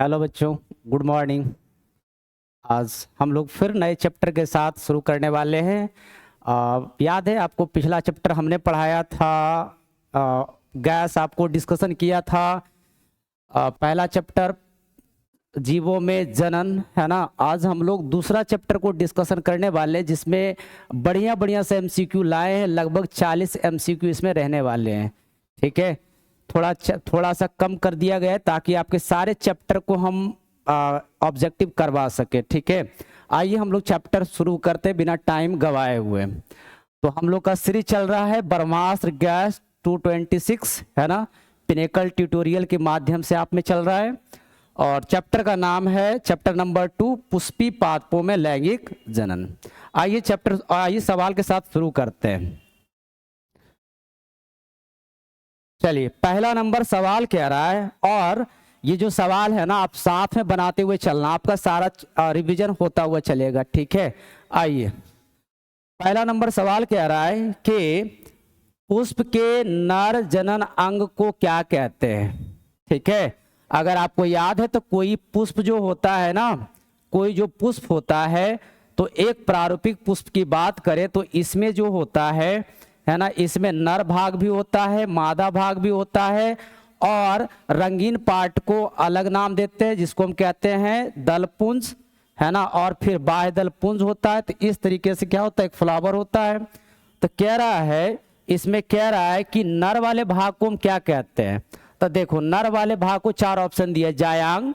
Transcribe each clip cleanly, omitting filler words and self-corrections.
Hello बच्चों, good morning. आज हम लोग फिर नए चैप्टर के साथ शुरू करने वाले हैं। याद है आपको पिछला चैप्टर हमने पढ़ाया था, गैस आपको डिस्कशन किया था। पहला चैप्टर जीवों में जनन है ना। आज हम लोग दूसरा चैप्टर को डिस्कशन करने वाले हैं, जिसमें बढ़िया बढ़िया से एमसीक्यू लाए हैं। लगभग 40 एमसीक्यू इसमें रहने वाले हैं। ठीक है, थोड़ा सा कम कर दिया गया है ताकि आपके सारे चैप्टर को हम ऑब्जेक्टिव करवा सके। ठीक है, आइए हम लोग चैप्टर शुरू करते बिना टाइम गवाए हुए। तो हम लोग का सीरीज चल रहा है ब्रह्मास्त्र गैस 226 है ना। पिनेकल ट्यूटोरियल के माध्यम से आप में चल रहा है और चैप्टर का नाम है चैप्टर नंबर 2, पुष्पी पादपों में लैंगिक जनन। आइए सवाल के साथ शुरू करते हैं। चलिए, पहला नंबर सवाल कह रहा है, और ये जो सवाल है ना आप साथ में बनाते हुए चलना, आपका सारा रिवीजन होता हुआ चलेगा। ठीक है, आइए पहला नंबर सवाल कह रहा है कि पुष्प के नर जनन अंग को क्या कहते हैं। ठीक है, अगर आपको याद है तो कोई पुष्प जो होता है ना, कोई जो पुष्प होता है, तो एक प्रारूपिक पुष्प की बात करें तो इसमें जो होता है ना, इसमें नर भाग भी होता है, मादा भाग भी होता है, और रंगीन पार्ट को अलग नाम देते हैं जिसको हम कहते हैं दलपुंज है ना, और फिर बाह्य दलपुंज होता है। तो इस तरीके से क्या होता है, एक फ्लावर होता है। तो कह रहा है, इसमें कह रहा है कि नर वाले भाग को हम क्या कहते हैं। तो देखो, नर वाले भाग को 4 ऑप्शन दिए, जायांग,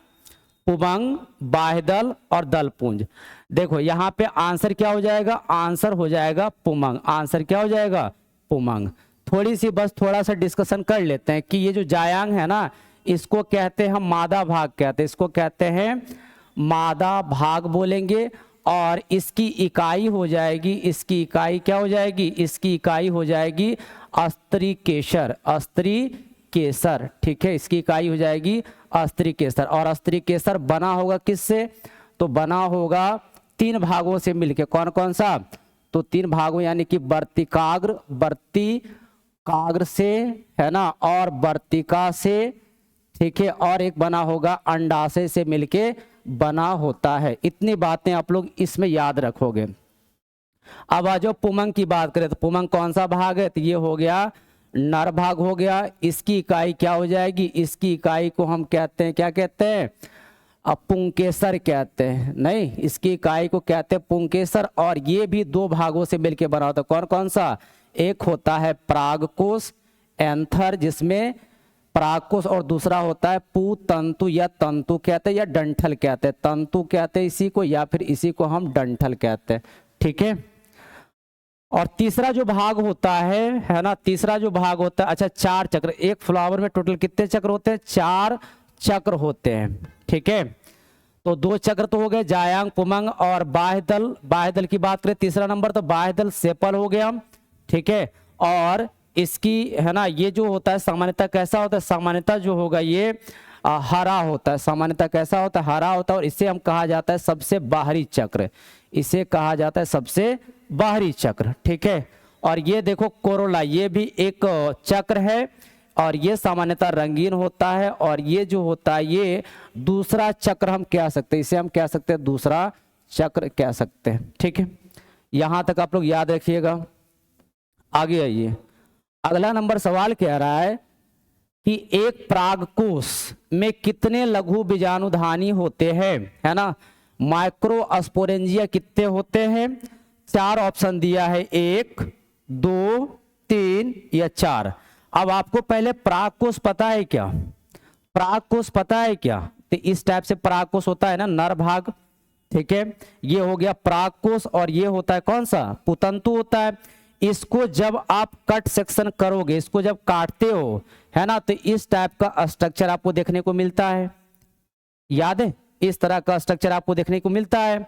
पुबंग, बाह्यदल और दलपुंज। देखो यहाँ पे आंसर क्या हो जाएगा, आंसर हो जाएगा पुमंग। आंसर क्या हो जाएगा, पुमंग। थोड़ा सा डिस्कशन कर लेते हैं कि ये जो जायांग है ना, इसको कहते हैं हम मादा भाग कहते हैं, इसको कहते हैं मादा भाग बोलेंगे। और इसकी इकाई हो जाएगी, इसकी इकाई क्या हो जाएगी, इसकी इकाई हो जाएगी अस्त्री केसर, अस्त्री केसर। ठीक है, इसकी इकाई हो जाएगी अस्त्री केसर। और अस्त्री केसर बना होगा किससे, तो बना होगा 3 भागों से मिलके। कौन कौन सा, तो 3 भागों यानी कि वर्तिकाग्र से है ना, और वर्तिका से। ठीक है, और एक बना होगा अंडाशय से मिलके बना होता है। इतनी बातें आप लोग इसमें याद रखोगे। अब आ जाओ पुमंग की बात करें, तो पुमंग कौन सा भाग है, तो ये हो गया नर भाग हो गया। इसकी इकाई क्या हो जाएगी, इसकी इकाई को हम कहते हैं, क्या कहते हैं, पुंकेसर कहते हैं। नहीं, इसकी इकाई को कहते हैं पुंकेसर। और ये भी 2 भागों से मिलकर बना होता है। कौन कौन सा, एक होता है परागकोश एंथर, जिसमें परागकोश, और दूसरा होता है पुतंतु या तंतु कहते हैं, या डंठल कहते हैं। तंतु कहते हैं इसी को, या फिर इसी को हम डंठल कहते हैं। ठीक है, और तीसरा जो भाग होता है ना, तीसरा जो भाग होता है, अच्छा 4 चक्र, एक फ्लावर में टोटल कितने चक्र होते हैं, 4 चक्र होते हैं। ठीक है, तो 2 चक्र तो हो गए, जायांग, पुमंग और बाह्यदल। बाह्यदल की बात करें तीसरा नंबर, तो बाह्यदल सेपल हो गया। ठीक है, और इसकी है ना, ये जो होता है सामान्यतः कैसा होता है, सामान्यतः जो होगा ये हरा होता है। सामान्यतः कैसा होता है, हरा होता है। और इसे हम कहा जाता है सबसे बाहरी चक्र, इसे कहा जाता है सबसे बाहरी चक्र। ठीक है, और ये देखो कोरोला, ये भी एक चक्र है, और ये सामान्यतः रंगीन होता है। और ये जो होता है ये दूसरा चक्र हम कह सकते हैं, इसे हम कह सकते हैं दूसरा चक्र कह सकते हैं। ठीक है, यहां तक आप लोग याद रखिएगा। आगे आइए, अगला नंबर सवाल कह रहा है कि एक परागकोश में कितने लघु बीजाणुधानी होते हैं, है ना। माइक्रोस्पोरेंजिया कितने होते हैं, 4 ऑप्शन दिया है, 1, 2, 3 या 4। अब आपको पहले परागकोश पता है क्या, परागकोश पता है क्या, तो इस टाइप से परागकोश होता है ना, नर भाग। ठीक है, ये हो गया परागकोश, और ये होता है कौन सा, पुतंतु होता है। इसको जब आप कट सेक्शन करोगे, इसको जब काटते हो है ना, तो इस टाइप का स्ट्रक्चर आपको देखने को मिलता है। याद है, इस तरह का स्ट्रक्चर आपको देखने को मिलता है।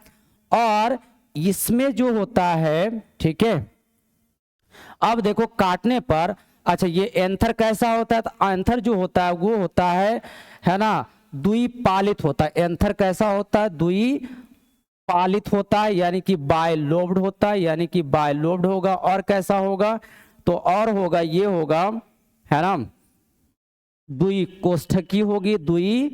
और इसमें जो होता है, ठीक है, अब देखो काटने पर, अच्छा ये एंथर कैसा होता है, तो एंथर जो होता है वो होता है ना, द्विपालित होता है। एंथर कैसा होता है, द्विपालित होता है, यानी कि बायलोब्ड होता है, यानी कि बायलोब्ड होगा। और कैसा होगा, तो और होगा, ये होगा है ना, द्विकोष्ठकी होगी, द्वि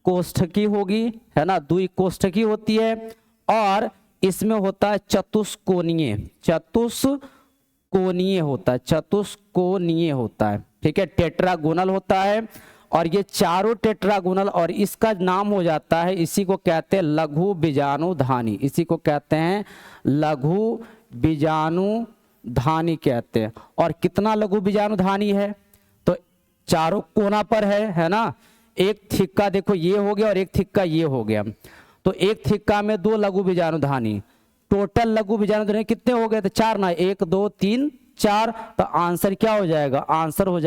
कोष्ठकी होगी, है ना, द्वि कोष्ठकी होती है, और इसमें होता है चतुष्कोणीय, चतुष्कोणीय होता है, चतुष्कोणीय होता है, ठीक है, टेट्रागोनल होता है। और ये चारों टेट्रागोनल, और इसका नाम हो जाता है, इसी को कहते हैं लघु बीजाणुधानी, इसी को कहते हैं लघु बीजाणुधानी कहते हैं। और कितना लघु बीजाणुधानी है, तो चारों कोना पर है ना, एक थिक्का देखो ये हो गया और एक थिक्का ये हो गया, तो एक थिक्का में 2 लघु बीजाणुधानी, टोटल लघु बीजाणुधानी कितने हो गए, तो 4 ना, 1 2 3 4, तो आंसर क्या हो जाएगा, आंसर हो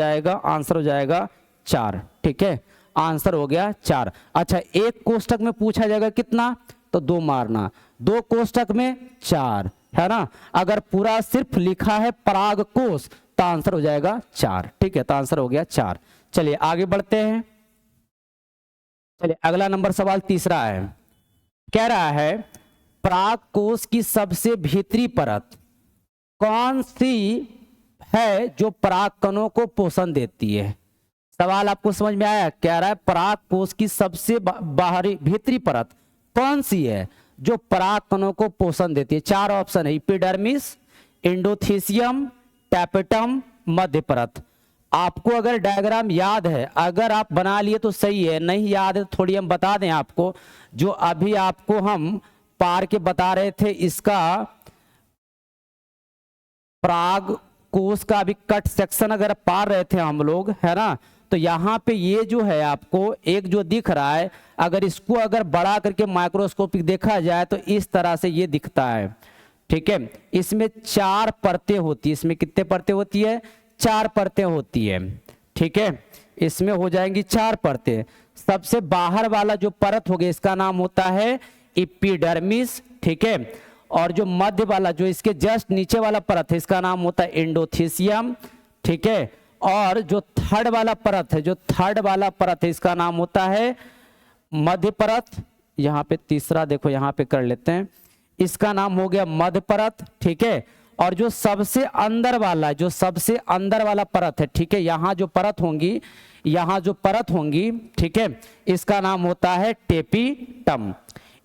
जाएगा 4, ठीक है, आंसर हो गया 4। अच्छा, एक कोष्ठक में पूछा जाएगा कितना, तो 2 मारना, 2 कोष्ठक में 4, है ना। अगर पूरा सिर्फ लिखा है पराग कोश तो आंसर हो जाएगा 4, ठीक है, तो आंसर हो गया 4। चलिए आगे बढ़ते हैं। चलिए अगला नंबर सवाल तीसरा है, कह रहा है पराग कोश की सबसे भीतरी परत कौन सी है जो पराग कणों को पोषण देती है। सवाल आपको समझ में आया, कह रहा है पराग कोश की सबसे बाहरी भीतरी परत कौन सी है जो पराग कणों को पोषण देती है। 4 ऑप्शन है, एपिडर्मिस, एंडोथीसियम, टैपेटम, मध्य परत। आपको अगर डायग्राम याद है, अगर आप बना लिए तो सही है, नहीं याद है तो थोड़ी हम बता दें आपको, जो अभी आपको हम पार के बता रहे थे, इसका पराग कोश का अभी कट सेक्शन अगर पार रहे थे हम लोग, है ना, तो यहाँ पे ये जो है आपको एक जो दिख रहा है, अगर इसको अगर बड़ा करके माइक्रोस्कोपिक देखा जाए तो इस तरह से ये दिखता है, ठीक है। इसमें 4 परतें होती है, इसमें कितने परतें होती है, 4 परतें होती है, ठीक है, इसमें हो जाएंगी 4 परतें। सबसे बाहर वाला जो परत हो गया इसका नाम होता है एपिडर्मिस, ठीक है, और जो मध्य वाला जो इसके जस्ट नीचे वाला परत है इसका नाम होता है एंडोथीसियम, ठीक है, और जो थर्ड वाला परत है, जो थर्ड वाला परत है इसका नाम होता है मध्य परत। यहाँ पे तीसरा देखो, यहाँ पे कर लेते हैं, इसका नाम हो गया मध्य परत, ठीक है। और जो सबसे अंदर वाला, जो सबसे अंदर वाला परत है, ठीक है, यहाँ जो परत होंगी, यहाँ जो परत होंगी, ठीक है, इसका नाम होता है टेपिटम।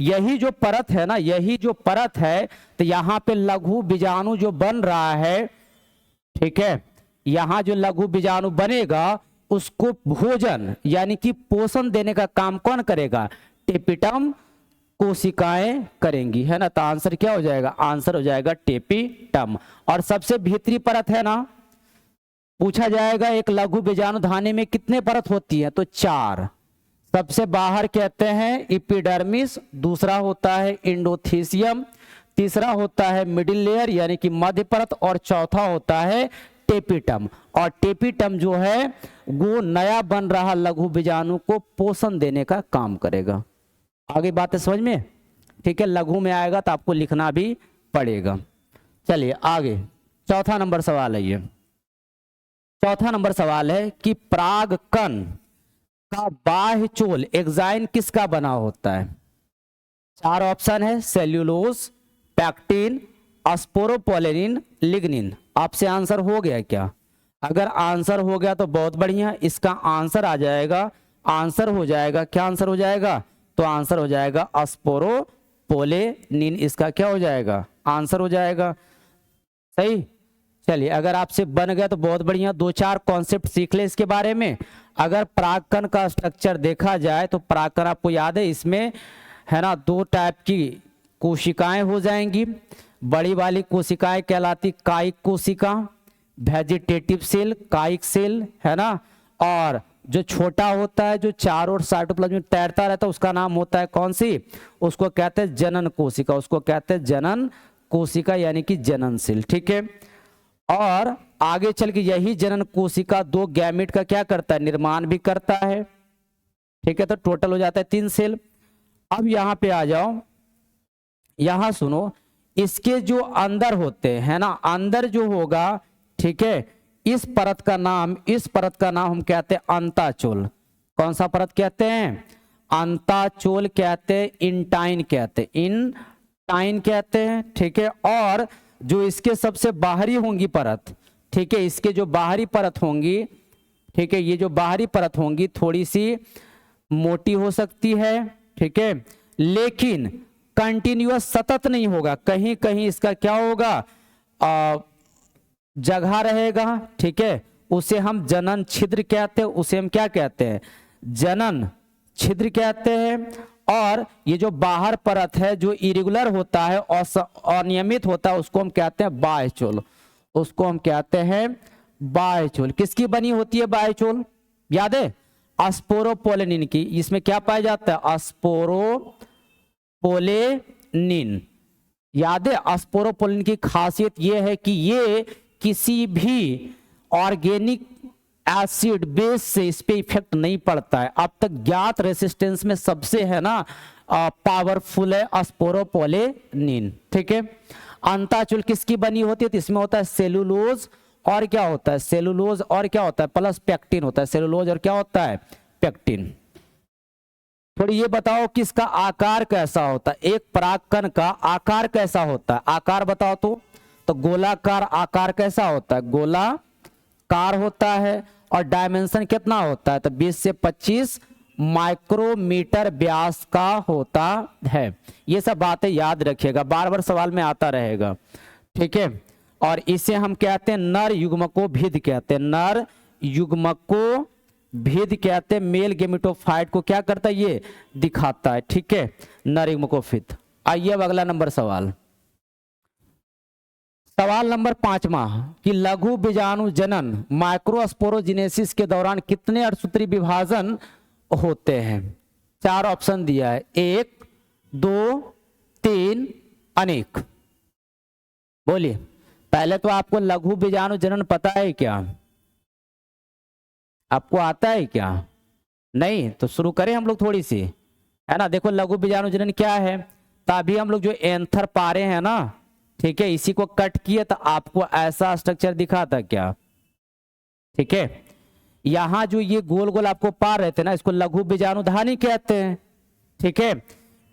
यही जो परत है ना, यही जो परत है, तो यहाँ पे लघु बीजाणु जो बन रहा है, ठीक है, यहाँ जो लघु बीजाणु बनेगा उसको भोजन यानी कि पोषण देने का काम कौन करेगा, टेपिटम कोशिकाएं करेंगी, है ना। तो आंसर क्या हो जाएगा, आंसर हो जाएगा टेपिटम। और सबसे भीतरी परत है ना, पूछा जाएगा एक लघु बीजाणुधानी में कितने परत होती है, तो 4। सबसे बाहर कहते हैं एपिडर्मिस, दूसरा होता है एंडोथीसियम, तीसरा होता है मिडिल लेयर यानी कि मध्य परत, और चौथा होता है टेपिटम। और टेपिटम जो है वो नया बन रहा लघु बीजाणु को पोषण देने का काम करेगा। आगे बातें समझ में, ठीक है, लघु में आएगा तो आपको लिखना भी पड़ेगा। चलिए आगे, चौथा नंबर सवाल है ये। चौथा नंबर सवाल है कि परागकण का बाह्य चोल एक्साइन किसका बना होता है। 4 ऑप्शन है, सेल्यूलोज, पैक्टिन, स्पोरोपोलेनिन, लिग्निन। आपसे आंसर हो गया क्या? अगर आंसर हो गया तो बहुत बढ़िया, इसका आंसर आ जाएगा, आंसर हो जाएगा, क्या आंसर हो जाएगा, तो आंसर हो जाएगा स्पोरोपोलेनिन, इसका क्या हो जाएगा, आंसर हो जाएगा। सही। चलिए अगर आपसे बन गया तो बहुत बढ़िया, 2-4 कॉन्सेप्ट सीख ले इसके बारे में। अगर परागकण का स्ट्रक्चर देखा जाए तो परागकण आपको याद है, इसमें है ना 2 टाइप की कोशिकाएं हो जाएंगी। बड़ी वाली कोशिकाएं कहलाती कायिक कोशिका, वेजिटेटिव सेल, कायिक सेल, है ना। और जो छोटा होता है, जो चारों ओर साइटोप्लाज्म में तैरता रहता है, उसका नाम होता है कौन सी, उसको कहते हैं जनन कोशिका, उसको कहते हैं जनन कोशिका यानी कि जनन सेल, ठीक है। और आगे चल के यही जनन कोशिका 2 गैमेट का क्या करता है, निर्माण भी करता है, ठीक है। तो टोटल हो जाता है 3 सेल। अब यहां पे आ जाओ, यहां सुनो, इसके जो अंदर होते हैं ना, अंदर जो होगा, ठीक है, इस परत का नाम हम कहते हैं अंताचोल। कौन सा परत कहते हैं, अंताचोल कहते हैं, इंटाइन कहते हैं, इंटाइन कहते हैं, ठीक है। और जो इसके सबसे बाहरी होंगी परत, ठीक है, इसके जो बाहरी परत होंगी, ठीक है, ये जो बाहरी परत होंगी थोड़ी सी मोटी हो सकती है, ठीक है, लेकिन कंटिन्यूअस सतत नहीं होगा, कहीं कहीं इसका क्या होगा, जगह रहेगा, ठीक है, उसे हम जनन छिद्र कहते हैं, उसे हम क्या कहते हैं, जनन छिद्र कहते हैं। और ये जो बाहर परत है जो इरेगुलर होता है और अनियमित होता है उसको हम कहते हैं बाह्यचोल, उसको हम कहते हैं बाह्यचोल। किसकी बनी होती है बाह्यचोल, याद है, अस्पोरोपोलेनिन की। इसमें क्या पाया जाता है, अस्पोरोपोलेनिन, याद है। अस्पोरोपोलेनिन की खासियत यह है कि ये किसी भी ऑर्गेनिक एसिड बेस से इस पे इफेक्ट नहीं पड़ता है। अब तक ज्ञात रेसिस्टेंस में सबसे है ना पावरफुल है अस्पोरोपोलेनिन, ठीक है। अंताचूल किसकी बनी होती है, तो इसमें होता है सेलुलोज और क्या होता है, सेलुलोज और क्या होता है प्लस पेक्टिन होता है, सेलुलोज और क्या होता है पेक्टिन। थोड़ी ये बताओ कि इसका आकार कैसा होता है, एक परागकण का आकार कैसा होता है, आकार बताओ तो गोलाकार आकार कैसा होता है, गोलाकार होता है। और डायमेंशन कितना होता है, तो 20 से 25 माइक्रोमीटर व्यास का होता है। ये सब बातें याद रखिएगा, बार बार सवाल में आता रहेगा, ठीक है। और इसे हम कहते हैं नर युग्मको भिद कहते हैं, नर युग्मको भिद कहते हैं। मेल गेमेटोफाइट को क्या करता है, ये दिखाता है, ठीक है, नर युग्मको भिद। आइए अब अगला नंबर सवाल, सवाल नंबर 5वां कि लघु बीजाणु जनन माइक्रोस्पोरोजिनेसिस के दौरान कितने अर्धसूत्री विभाजन होते हैं। 4 ऑप्शन दिया है, 1, 2, 3, अनेक। बोलिए, पहले तो आपको लघु बीजाणु जनन पता है क्या, आपको आता है क्या, नहीं तो शुरू करें हम लोग थोड़ी सी, है ना। देखो लघु बीजाणु जनन क्या है, तभी हम लोग जो एंथर पा रहे हैं ना, ठीक है, इसी को कट किए तो आपको ऐसा स्ट्रक्चर दिखा था क्या, ठीक है। यहां जो ये गोल गोल आपको पा रहे थे ना, इसको लघु बीजाणुधानी कहते हैं, ठीक है।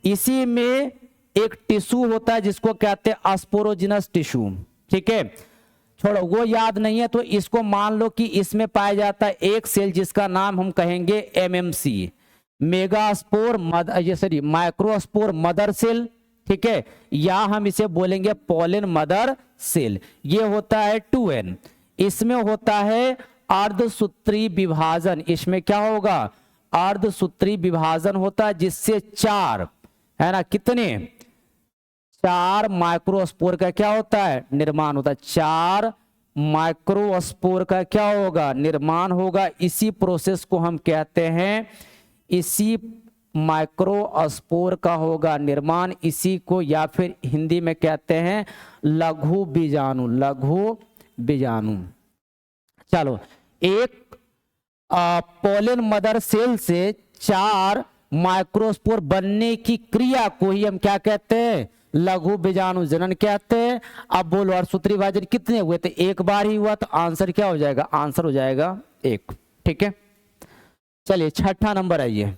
इसी में एक टिश्यू होता है जिसको कहते हैं अस्पोरोजिनस टिश्यू, ठीक है। छोड़ो वो याद नहीं है तो इसको मान लो कि इसमें पाया जाता है एक सेल जिसका नाम हम कहेंगे MMC, megaspore sorry microspore mother cell, ठीक है, या हम इसे बोलेंगे पोलिन मदर सेल। ये होता है 2n, इसमें होता है अर्धसूत्री विभाजन, इसमें क्या होगा अर्धसूत्री विभाजन होता है जिससे 4 है ना, कितने 4 माइक्रोस्पोर का क्या होता है निर्माण होता है, 4 माइक्रोस्पोर का क्या होगा निर्माण होगा। इसी प्रोसेस को हम कहते हैं, इसी माइक्रोस्पोर का होगा निर्माण, इसी को या फिर हिंदी में कहते हैं लघु बीजाणु, लघु बीजाणु। चलो, एक पोलिन मदर सेल से 4 माइक्रोस्पोर बनने की क्रिया को ही हम क्या कहते हैं लघु बीजाणु जनन कहते हैं। अब बोलो अर्धसूत्री विभाजन कितने हुए थे, एक बार ही हुआ, तो आंसर क्या हो जाएगा, आंसर हो जाएगा 1, ठीक है। चलिए 6ठा नंबर आइए,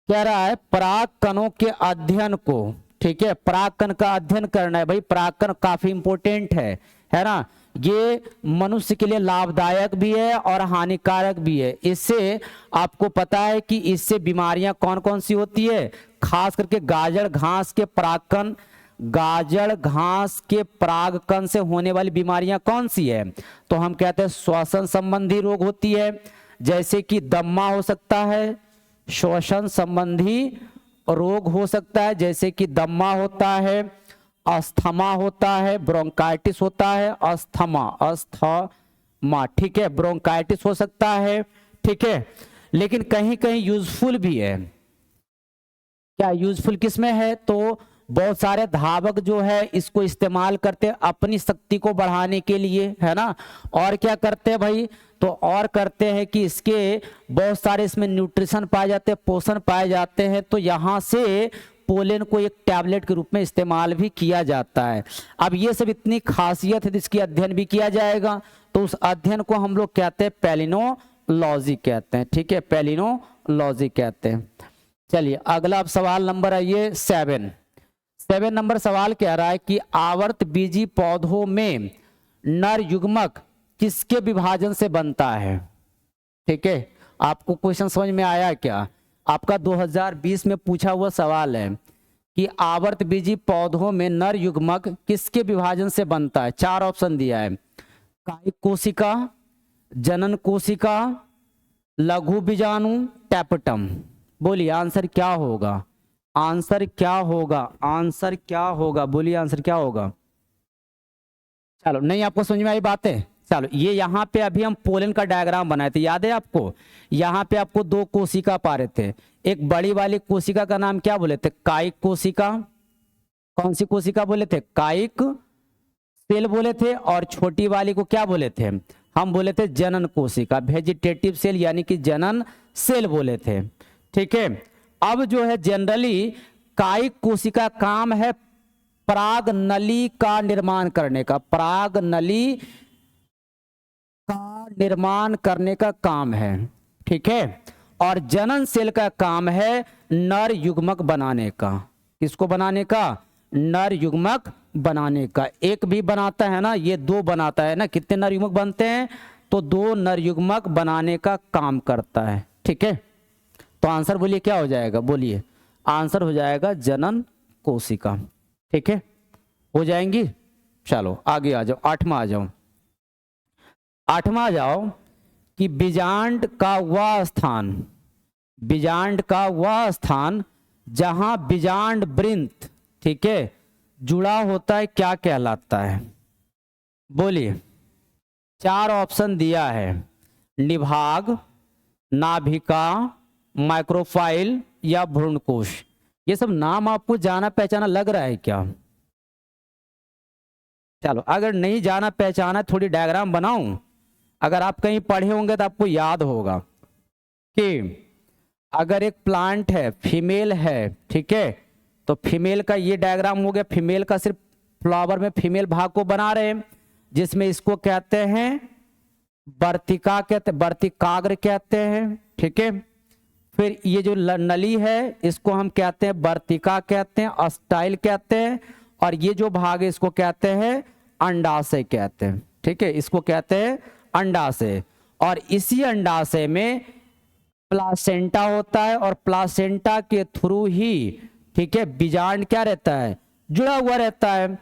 कह रहा है परागकणों के अध्ययन को, ठीक है, परागकण का अध्ययन करना है भाई, परागकण काफी इंपॉर्टेंट है ना। ये मनुष्य के लिए लाभदायक भी है और हानिकारक भी है। इससे आपको पता है कि इससे बीमारियां कौन कौन सी होती है, खास करके गाजर घास के परागकण, गाजर घास के परागकण से होने वाली बीमारियां कौन सी है, तो हम कहते हैं श्वसन संबंधी रोग होती है, जैसे कि दम्मा हो सकता है, श्वसन संबंधी रोग हो सकता है जैसे कि दम्मा होता है, अस्थमा होता है, ब्रोंकाइटिस होता है, अस्थमा, ठीक है, ब्रोंकाइटिस हो सकता है, ठीक है। लेकिन कहीं कहीं यूजफुल भी है, क्या यूजफुल किसमें है, तो बहुत सारे धावक जो है इसको इस्तेमाल करते हैं अपनी शक्ति को बढ़ाने के लिए, है ना। और क्या करते हैं भाई, तो और करते हैं कि इसके बहुत सारे इसमें न्यूट्रिशन पाए जाते हैं, पोषण पाए जाते हैं, तो यहाँ से पोलेन को एक टैबलेट के रूप में इस्तेमाल भी किया जाता है। अब ये सब इतनी खासियत है जिसकी अध्ययन भी किया जाएगा, तो उस अध्ययन को हम लोग कहते हैं पैलिनोलॉजी कहते हैं, ठीक है, पैलिनोलॉजी कहते हैं। चलिए अगला अब सवाल नंबर आइए 7 नंबर सवाल कह रहा है कि आवर्त बीजी पौधों में नर युग्मक किसके विभाजन से बनता है, ठीक है। आपको क्वेश्चन समझ में आया क्या, आपका 2020 में पूछा हुआ सवाल है कि आवर्तबीजी पौधों में नर युग्मक किसके विभाजन से बनता है। 4 ऑप्शन दिया है, कायिक कोशिका, जनन कोशिका, लघु बीजाणु, टैपेटम। बोलिए आंसर क्या होगा, आंसर क्या होगा, आंसर क्या होगा, बोलिए आंसर क्या होगा। चलो नहीं आपको समझ में आई बात है। चलो ये यहाँ पे अभी हम पोलन का डायग्राम बनाए थे, याद है आपको। यहाँ पे आपको 2 कोशिका पा रहे थे। एक बड़ी वाली कोशिका का नाम क्या बोले थे, कायिक कोशिका। कौन सी कोशिका बोले थे, कायिक सेल बोले थे। और छोटी वाली को क्या बोले थे, हम बोले थे जनन कोशिका, वेजिटेटिव सेल यानी कि जनन सेल बोले थे। ठीक है, अब जो है जनरली कायिक कोशिका काम है पराग नली का निर्माण करने का, पराग नली का निर्माण करने का काम है। ठीक है, और जनन सेल का काम है नर युग्मक बनाने का। किसको बनाने का, नर युग्मक बनाने का। एक भी बनाता है ना, ये 2 बनाता है ना, कितने नर युग्मक बनते हैं, तो 2 नर युग्मक बनाने का काम करता है। ठीक है, तो आंसर बोलिए क्या हो जाएगा, बोलिए आंसर हो जाएगा जनन कोशिका। ठीक है, हो जाएंगी। चलो आगे आ जाओ, 8वां आ जाओ। 8वां आ जाओ कि बीजांड का वह स्थान, बीजांड का वह स्थान जहां बीजांड वृंत, ठीक है, जुड़ा होता है, क्या कहलाता है। बोलिए, 4 ऑप्शन दिया है, निभाग, नाभिका, माइक्रोफाइल या भ्रूणकोश। ये सब नाम आपको जाना पहचाना लग रहा है क्या। चलो अगर नहीं जाना पहचाना, थोड़ी डायग्राम बनाऊं। अगर आप कहीं पढ़े होंगे तो आपको याद होगा कि अगर एक प्लांट है, फीमेल है, ठीक है, तो फीमेल का ये डायग्राम हो गया। फीमेल का सिर्फ फ्लावर में फीमेल भाग को बना रहे हैं, जिसमें इसको कहते हैं वर्तिका, कहते हैं वर्तिकाग्र कहते हैं। ठीक है, फिर ये जो नली है इसको हम कहते हैं वर्तिका कहते हैं, अस्टाइल कहते हैं। और ये जो भाग है इसको कहते हैं अंडाशय कहते हैं। ठीक है, इसको कहते हैं अंडाशय। और इसी अंडाशय में प्लासेंटा होता है, और प्लासेंटा के थ्रू ही, ठीक है, बीजांड क्या रहता है, जुड़ा हुआ रहता है।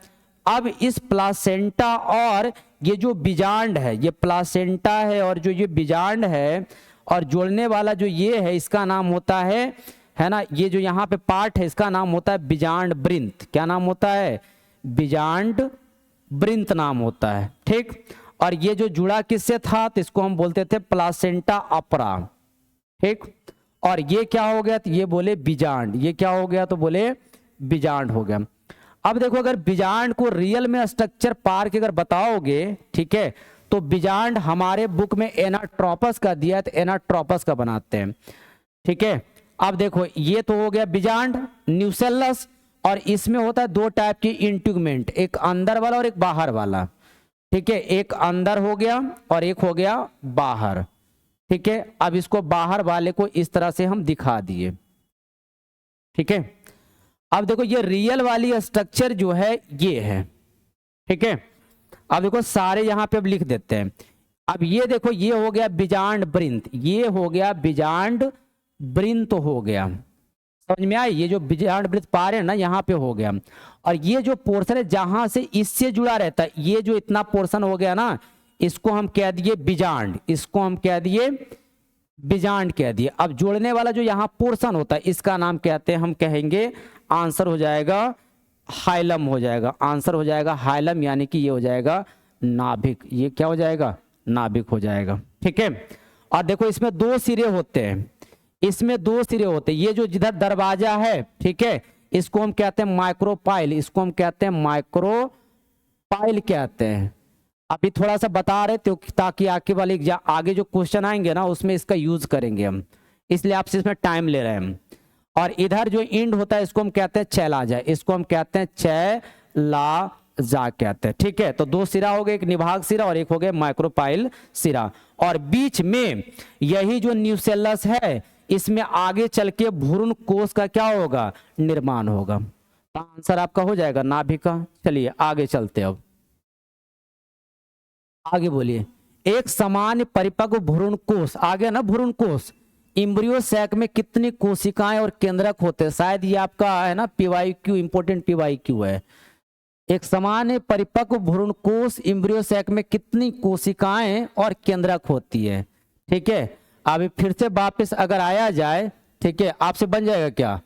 अब इस प्लासेंटा और ये जो बीजांड है, ये प्लासेंटा है और जो ये बीजांड है, और जोड़ने वाला जो ये है इसका नाम होता है ना, ये जो यहाँ पे पार्ट है इसका नाम होता है बीजांड वृंत। क्या नाम होता है, बीजांड वृंत नाम होता है। ठीक, और ये जो जुड़ा किससे था, तो इसको हम बोलते थे प्लासेंटा अपरा। ठीक, और ये क्या हो गया, तो ये बोले बीजांड। ये क्या हो गया, तो बोले बीजांड हो गया। अब देखो, अगर बीजांड को रियल में स्ट्रक्चर पार के अगर बताओगे, ठीक है, तो बीजांड हमारे बुक में एनाट्रोपस का दिया है, तो एनाट्रोपस का बनाते हैं। ठीक है, अब देखो ये तो हो गया बीजांड न्यूसेलस, और इसमें होता है 2 टाइप की इंट्यूगमेंट, एक अंदर वाला और एक बाहर वाला। ठीक है, एक अंदर हो गया और एक हो गया बाहर। ठीक है, अब इसको बाहर वाले को इस तरह से हम दिखा दिए। ठीक है, अब देखो ये रियल वाली स्ट्रक्चर जो है ये है। ठीक है, अब देखो सारे यहां पे अब लिख देते हैं। अब ये देखो ये हो गया बीजांड वृंत, ये हो गया बीजांड वृंत हो गया। समझ में आई, ये जो बीजांड वृंत पा रहे हैं ना यहाँ पे हो गया। और ये जो पोर्शन है जहां से इससे जुड़ा रहता है, ये जो इतना पोर्शन हो गया ना, इसको हम कह दिए बीजांड, इसको हम कह दिए बीजांड कह दिए। अब जोड़ने वाला जो यहाँ पोर्शन होता है इसका नाम कहते हैं, हम कहेंगे आंसर हो जाएगा हाइलम हो जाएगा। आंसर हो जाएगा हाइलम, यानी कि ये हो जाएगा नाभिक। ये क्या हो जाएगा, नाभिक हो जाएगा। ठीक है, और देखो इसमें 2 सिरे होते हैं, इसमें 2 सिरे होते हैं। ये जो जिधर दरवाजा है, ठीक है, इसको हम कहते हैं माइक्रोपाइल, इसको हम कहते हैं माइक्रोपाइल कहते हैं। अभी थोड़ा सा बता रहे थे ताकि आगे जो क्वेश्चन आएंगे ना उसमें इसका यूज करेंगे हम, इसलिए आपसे इसमें टाइम ले रहे हैं हम। और इधर जो इंड होता है इसको हम कहते हैं चैलाजा, इसको हम कहते हैं चैलाजा कहते हैं। ठीक है, तो 2 सिरा हो गए, एक निभाग सिरा और एक हो गया माइक्रोपाइल सिरा। और बीच में यही जो न्यूसेलस है, इसमें आगे चल के भ्रूण कोश का क्या होगा, निर्माण होगा। तो आंसर आपका हो जाएगा नाभिका। चलिए आगे चलते, अब आगे बोलिए। एक सामान्य परिपक्व भ्रूण कोश, आ गया ना भ्रूण कोश, एम्ब्रियो सैक में कितनी कोशिकाएं और केंद्रक होते हैं? शायद ये आपका है ना PYQ, इंपोर्टेंट PYQ है। एक सामान्य परिपक्व भ्रूणकोश एम्ब्रियो सैक में कितनी कोशिकाएं और केंद्रक होती है? ठीक है, अभी फिर से वापस अगर आया जाए, ठीक है, आपसे बन जाएगा क्या?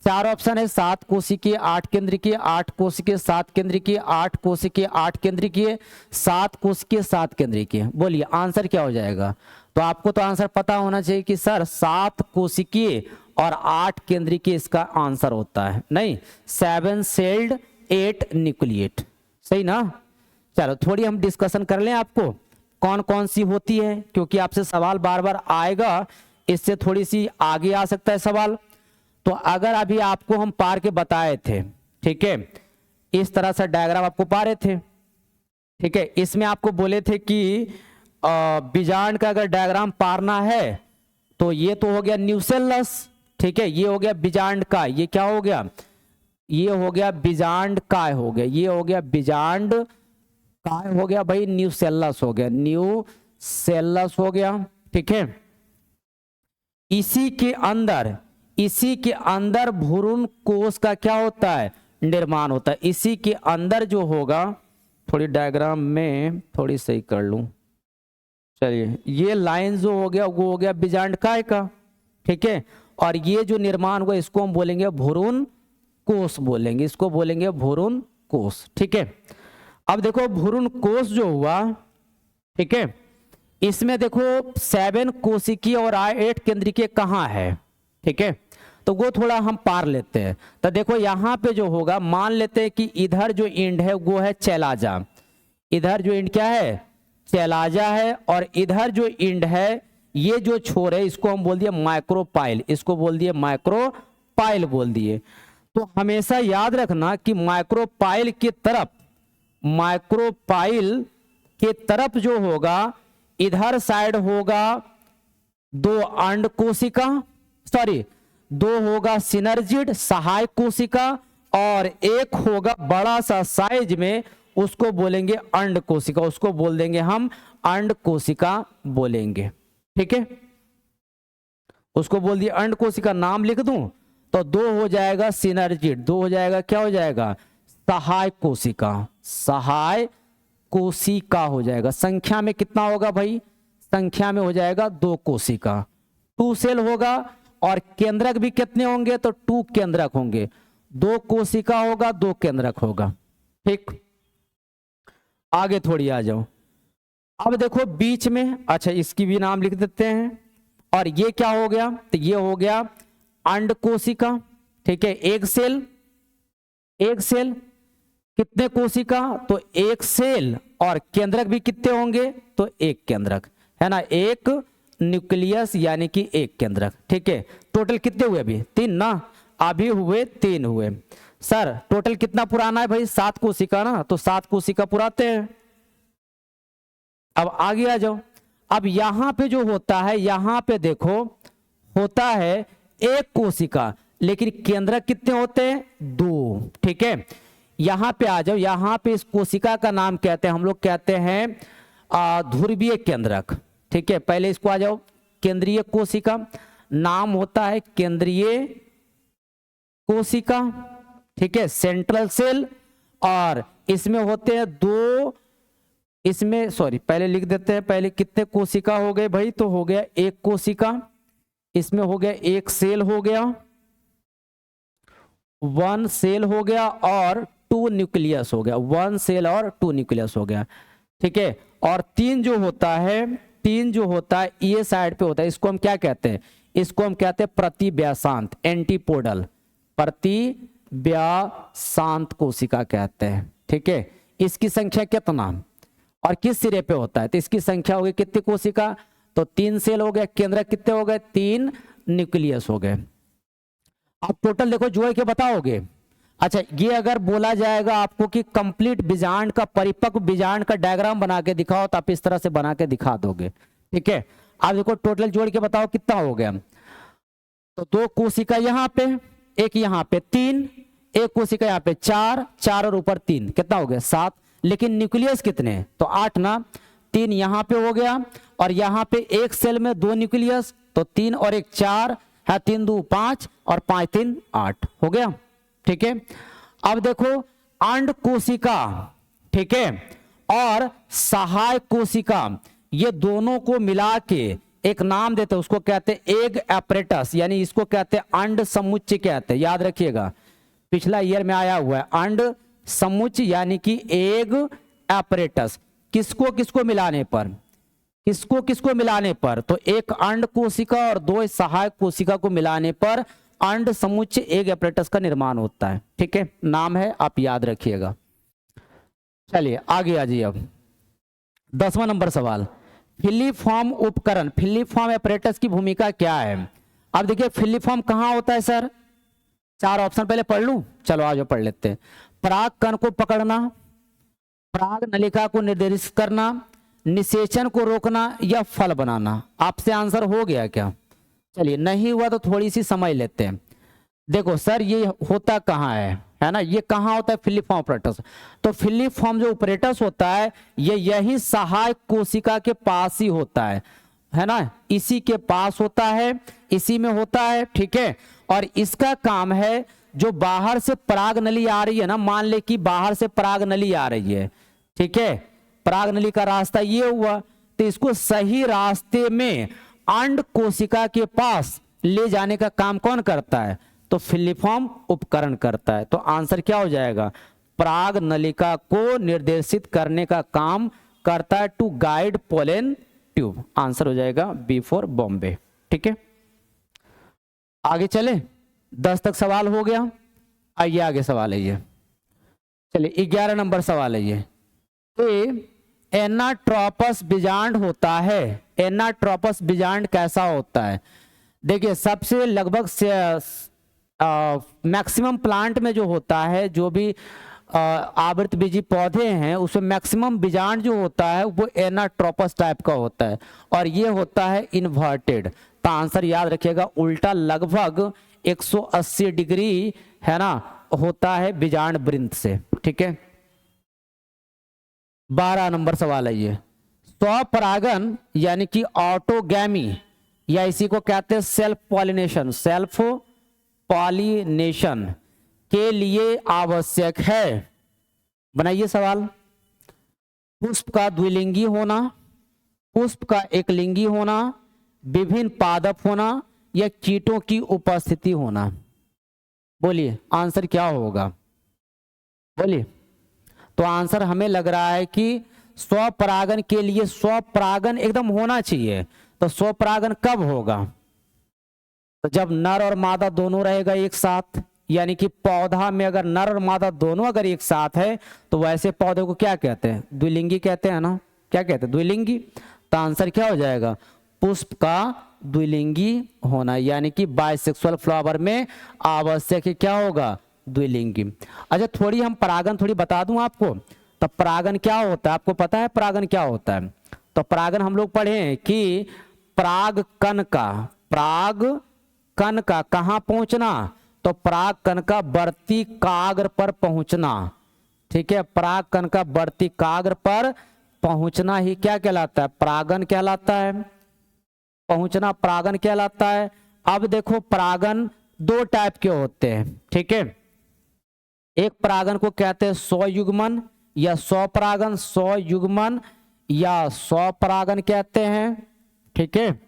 4 ऑप्शन है, 7 कोशिकीय, 8 केंद्रिकीय, 8 कोशिकीय, 7 केंद्रिकीय, 8 कोशिकीय, 8 केंद्रिकीय, 7 कोशिकीय, 7 केंद्रिकीय। बोलिए आंसर क्या हो जाएगा? तो आपको तो आंसर पता होना चाहिए कि सर 7 कोशिकीय और 8 केंद्रिकीय इसका आंसर होता है। नहीं, 7 सेल्ड 8 न्यूक्लिएट, सही ना? चलो थोड़ी हम डिस्कशन कर लें आपको कौन कौन सी होती है, क्योंकि आपसे सवाल बार बार आएगा, इससे थोड़ी सी आगे आ सकता है सवाल। तो अगर अभी आपको हम पार के बताए थे, ठीक है, इस तरह से डायग्राम आपको पा रहे थे, ठीक है, इसमें आपको बोले थे कि बीजांड का अगर डायग्राम पारना है तो ये तो हो गया न्यूसेलस, ठीक है, ये हो गया बीजांड का, ये क्या हो गया? ये हो गया बीजांड काय हो गया, ये हो गया बीजांड काय हो गया भाई, न्यूसेलस हो गया, न्यूसेलस हो गया, ठीक है। इसी के अंदर भ्रूण कोश का क्या होता है? निर्माण होता है। इसी के अंदर जो होगा, थोड़ी डायग्राम में थोड़ी सही कर लूं, चलिए, ये लाइन जो हो गया वो हो गया बीजांड काय का, ठीक है, और ये जो निर्माण हुआ इसको हम बोलेंगे भ्रूण कोश बोलेंगे, इसको बोलेंगे भ्रूण कोश, ठीक है। अब देखो भ्रूण कोश जो हुआ, ठीक है, इसमें देखो 7 कोशिकीय और 8 केंद्रिकीय कहाँ है, ठीक है, तो वो थोड़ा हम पार लेते हैं। तो देखो यहाँ पे जो होगा, मान लेते हैं कि इधर जो इंड है वो है चैलाजा, इधर जो इंड क्या है? चैलाजा है, और इधर जो इंड है, ये जो छोर है इसको हम बोल दिए माइक्रोपाइल, इसको बोल दिए माइक्रोपाइल बोल दिए। तो हमेशा याद रखना कि माइक्रोपाइल के तरफ जो होगा, इधर साइड होगा 2 अंड कोशिका, सॉरी 2 होगा सिनर्जिड सहायक कोशिका, और एक होगा बड़ा सा साइज में, उसको बोलेंगे अंड कोशिका, उसको बोल देंगे हम अंड कोशिका बोलेंगे, ठीक है, उसको बोल दिया अंड कोशिका। नाम लिख दूं तो 2 हो जाएगा सिनर्जिड, 2 हो जाएगा, क्या हो जाएगा? सहायक कोशिका, सहाय कोशिका हो जाएगा। संख्या में कितना होगा भाई? संख्या में हो जाएगा 2 कोशिका, 2 सेल होगा, और केंद्रक भी कितने होंगे? तो 2 केंद्रक होंगे, 2 कोशिका होगा, 2 केंद्रक होगा, ठीक। आगे थोड़ी आ जाओ, अब देखो बीच में, अच्छा इसकी भी नाम लिख देते हैं, और ये क्या हो गया? तो ये हो गया अंड कोशिका, ठीक है, एक सेल कितने कोशिका? तो 1 सेल, और केंद्रक भी कितने होंगे? तो 1 केंद्रक, है ना, 1 न्यूक्लियस यानी कि 1 केंद्रक, ठीक है। टोटल कितने हुए अभी? 3 ना, अभी हुए 3 हुए। सर टोटल कितना पुराना है भाई? 7 कोशिका ना, तो 7 कोशिका पुराते हैं। अब आगे आ जाओ, अब यहां पे जो होता है, यहां पे देखो होता है 1 कोशिका, लेकिन केंद्रक कितने होते हैं? 2, ठीक है। यहां पे आ जाओ, यहां पे इस कोशिका का नाम कहते हैं, हम लोग कहते हैं ध्रुवीय केंद्रक, ठीक है। पहले इसको आ जाओ, केंद्रीय कोशिका, नाम होता है केंद्रीय कोशिका, ठीक है, सेंट्रल सेल, और इसमें होते हैं 2, इसमें सॉरी पहले लिख देते हैं, पहले कितने कोशिका हो गए भाई? तो हो गया 1 कोशिका, इसमें हो गया 1 सेल हो गया, 1 सेल हो गया, और 2 न्यूक्लियस हो गया, 1 सेल और 2 न्यूक्लियस हो गया, ठीक है। और 3 जो होता है ये साइड पे होता है, इसको हम क्या कहते हैं? इसको हम कहते हैं प्रतिव्यासांत, एंटीपोडल, प्रतिव्यासांत कोशिका कहते हैं, ठीक है। इसकी संख्या कितना और किस सिरे पे होता है? तो इसकी संख्या हो गई कितनी कोशिका? तो 3 सेल हो गए, केंद्रक कितने हो गए? 3 न्यूक्लियस हो गए। अब टोटल देखो जोड़ के बताओगे। अच्छा, ये अगर बोला जाएगा आपको कि कंप्लीट बीजांड का, परिपक्व बीजांड का डायग्राम बना के दिखाओ, तो आप इस तरह से बना के दिखा दोगे, ठीक है। अब देखो टोटल जोड़ के बताओ कितना हो गया? तो 2 कोशिका यहाँ पे, 1 यहाँ पे, 3, 1 कोशिका यहाँ पे, 4, 4 और ऊपर 3, कितना हो गया? 7। लेकिन न्यूक्लियस कितने? तो 8 ना, 3 यहाँ पे हो गया, और यहाँ पे 1 सेल में 2 न्यूक्लियस, तो 3 और 1 4 है, 3 2 5 और 5 3 8 हो गया। ठीक है, अब देखो अंड कोशिका, ठीक है, और सहायक कोशिका, ये दोनों को मिला के एक नाम देते हैं, उसको कहते हैं एग एपरेटस, यानी इसको कहते हैं अंड समुच्चय कहते हैं। याद रखिएगा, पिछला ईयर में आया हुआ है अंड समुच्चय यानी कि एग एपरेटस। किसको किसको मिलाने पर, किसको किसको मिलाने पर, तो एक अंड कोशिका और 2 सहायक कोशिका को मिलाने पर अंड समुच्चय एग एपरेटस का निर्माण होता है। ठीक है, नाम है, आप याद रखिएगा। चलिए आगे आ जाइए। अब 10वां नंबर सवाल, फिलीफॉर्म उपकरण, फिलीफॉर्म एपरेटस की भूमिका क्या है। अब देखिए फिलीफॉर्म कहाँ होता है सर, 4 ऑप्शन पहले पढ़ लूं, चलो आज पढ़ लेते हैं। पराग कण को पकड़ना, पराग नलिका को निर्देशित करना, निषेचन को रोकना या फल बनाना। आपसे आंसर हो गया क्या? चलिए नहीं हुआ तो थोड़ी सी समझ लेते हैं। देखो सर ये होता कहाँ है ना, ये कहाँ होता है फिलीफॉर्म ऑपरेटस। तो फिलीफॉर्म जो ऑपरेटस होता है ये यही सहायक कोशिका के पास ही होता है ना, इसी के पास होता है, इसी में होता है। ठीक है, और इसका काम है जो बाहर से पराग नली आ रही है ना, मान ले कि बाहर से पराग नली आ रही है, ठीक है, पराग नली का रास्ता ये हुआ, तो इसको सही रास्ते में अंड कोशिका के पास ले जाने का काम कौन करता है, तो फिलीफॉर्म उपकरण करता है। तो आंसर क्या हो जाएगा, पराग नलिका को निर्देशित करने का काम करता है, to guide pollen tube. Answer हो जाएगा बी फॉर बॉम्बे। ठीक है, आगे चले, 10 तक सवाल हो गया। आइए आगे सवाल है ये, चलिए 11 नंबर सवाल है ये, एनाट्रोपस बीजांड होता है। एनाट्रोपस बीजांड कैसा होता है? देखिए सबसे लगभग से मैक्सिमम प्लांट में जो होता है, जो भी आवृतबीजी पौधे हैं उसमें मैक्सिमम बीजांड जो होता है वो एनाट्रोपस टाइप का होता है, और ये होता है इन्वर्टेड। तो आंसर याद रखिएगा, उल्टा लगभग 180 डिग्री है ना होता है बीजांड वृंत से। ठीक है, 12 नंबर सवाल है ये, स्वपरागन यानी कि ऑटोगैमी या इसी को कहते हैं सेल्फ पॉलिनेशन, सेल्फ पॉलिनेशन के लिए आवश्यक है, बनाइए सवाल, पुष्प का द्विलिंगी होना, पुष्प का एकलिंगी होना, विभिन्न पादप होना या कीटों की उपस्थिति होना। बोलिए आंसर क्या होगा, बोलिए। तो आंसर हमें लग रहा है कि स्वपरागन के लिए स्वपरागन एकदम होना चाहिए। तो स्वपरागन कब होगा, तो जब नर और मादा दोनों रहेगा एक साथ, यानी कि पौधा में अगर नर और मादा दोनों अगर एक साथ है तो वैसे पौधे को क्या कहते हैं, द्विलिंगी कहते हैं ना, क्या कहते हैं, द्विलिंगी। तो आंसर क्या हो जाएगा, पुष्प का द्विलिंगी होना, यानी कि बाइसेक्सुअल फ्लावर में आवश्यक है क्या होगा, द्विलिंगी। अच्छा थोड़ी हम परागन थोड़ी बता दूं आपको, तो परागन क्या होता है, आपको पता है परागन क्या होता है? तो परागन हम लोग पढ़े हैं कि पराग कण का कहां पहुंचना, तो पराग कण का बढ़ती काग्र पर पहुंचना। ठीक है, पराग कण का बढ़ती काग्र पर पहुंचना ही क्या कहलाता है, परागन कहलाता है, पहुंचना परागन कहलाता है। अब देखो परागन 2 टाइप के होते हैं। ठीक है, एक परागन को कहते हैं स्वयुग्मन या स्वपरागन, स्वयुग्मन या स्वपरागन कहते हैं। ठीक है,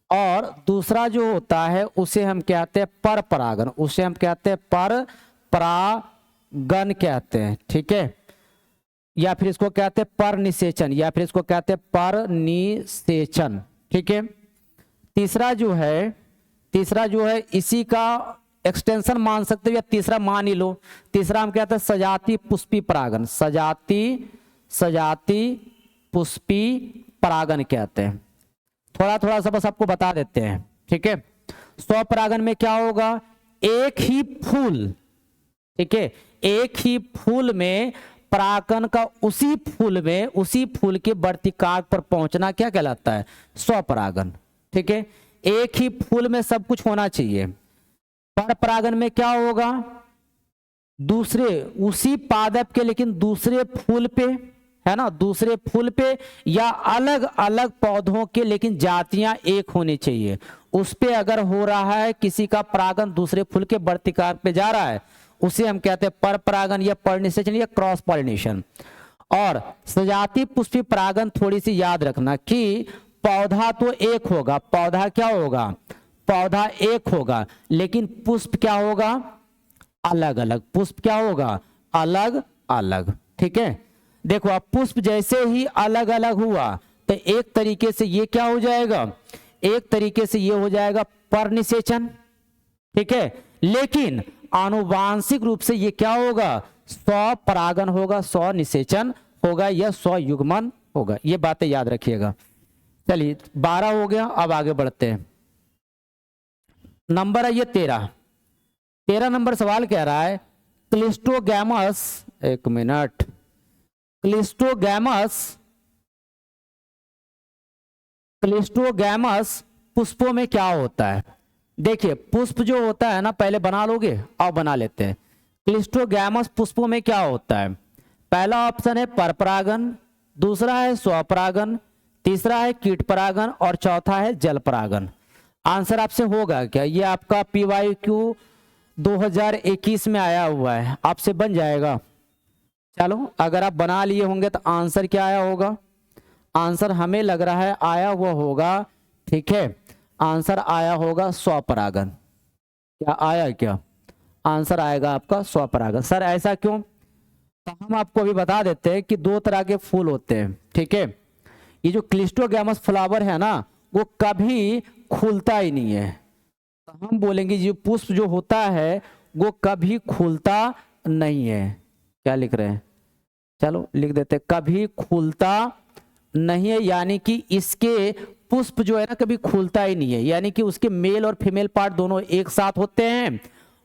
और दूसरा जो होता है उसे हम कहते हैं पर परागन, उसे हम कहते हैं पर परागन कहते हैं। ठीक है, या फिर इसको कहते हैं पर निषेचन, या फिर इसको कहते हैं पर निषेचन। ठीक है, तीसरा जो है इसी का एक्सटेंशन मान सकते हो या तीसरा मान ही लो, तीसरा हम कहते हैं सजाती पुष्पी परागन, सजाती पुष्पी परागन कहते हैं। थोड़ा सा बस आपको बता देते हैं। ठीक है, स्वपरागन में क्या होगा, एक ही फूल, ठीक है, एक ही फूल में परागन का उसी फूल के बढ़ती काग पर पहुंचना क्या कहलाता है, स्वपरागन। ठीक है, एक ही फूल में सब कुछ होना चाहिए। पर परागन में क्या होगा, दूसरे उसी पादप के लेकिन दूसरे फूल पे, है ना, दूसरे फूल पे या अलग अलग पौधों के लेकिन जातियां एक होनी चाहिए, उस पे अगर हो रहा है किसी का परागन दूसरे फूल के वर्तिकार पे जा रहा है, उसे हम कहते हैं पर परागन या पॉलिनेशन या क्रॉस पॉलिनेशन। और सजातीय पुष्पीय परागन थोड़ी सी याद रखना कि पौधा तो एक होगा, पौधा क्या होगा, पौधा एक होगा, लेकिन पुष्प क्या होगा, अलग अलग, पुष्प क्या होगा, अलग अलग। ठीक है, देखो अब पुष्प जैसे ही अलग अलग हुआ तो एक तरीके से ये क्या हो जाएगा, एक तरीके से ये हो जाएगा परनिषेचन। ठीक है, लेकिन आनुवांशिक रूप से ये क्या होगा, स्वपरागन होगा, स्वनिषेचन होगा या स्वयुग्मन होगा, ये बातें याद रखिएगा। चलिए 12 हो गया, अब आगे बढ़ते हैं। नंबर है ये 13 नंबर सवाल कह रहा है क्लिस्टोगैमस, एक मिनट, क्लिस्टोगैमस पुष्पों में क्या होता है। देखिए पुष्प जो होता है ना, पहले बना लोगे, अब बना लेते हैं। क्लिस्टोगैमस पुष्पों में क्या होता है, पहला ऑप्शन है परपरागन, दूसरा है स्वपरागन, तीसरा है कीट परागन और चौथा है जल परागन। आंसर आपसे होगा क्या, ये आपका PYQ 2021 में आया हुआ है, आपसे बन जाएगा। चलो अगर आप बना लिए होंगे तो आंसर क्या आया होगा, आंसर हमें लग रहा है आया हुआ होगा, ठीक है, आंसर आया होगा स्वपरागन। क्या आया, क्या आंसर आएगा आपका स्वपरागन। सर ऐसा क्यों, तो हम आपको अभी बता देते हैं कि 2 तरह के फूल होते हैं। ठीक है, ये जो क्लिस्टोगैमस फ्लावर है ना, वो कभी खुलता ही नहीं है, तो हम बोलेंगे जो पुष्प जो होता है वो कभी खुलता नहीं है। क्या लिख रहे हैं, चलो लिख देते, कभी खुलता नहीं है, यानी कि इसके पुष्प जो है ना कभी खुलता ही नहीं है, यानी कि उसके मेल और फीमेल पार्ट दोनों एक साथ होते हैं,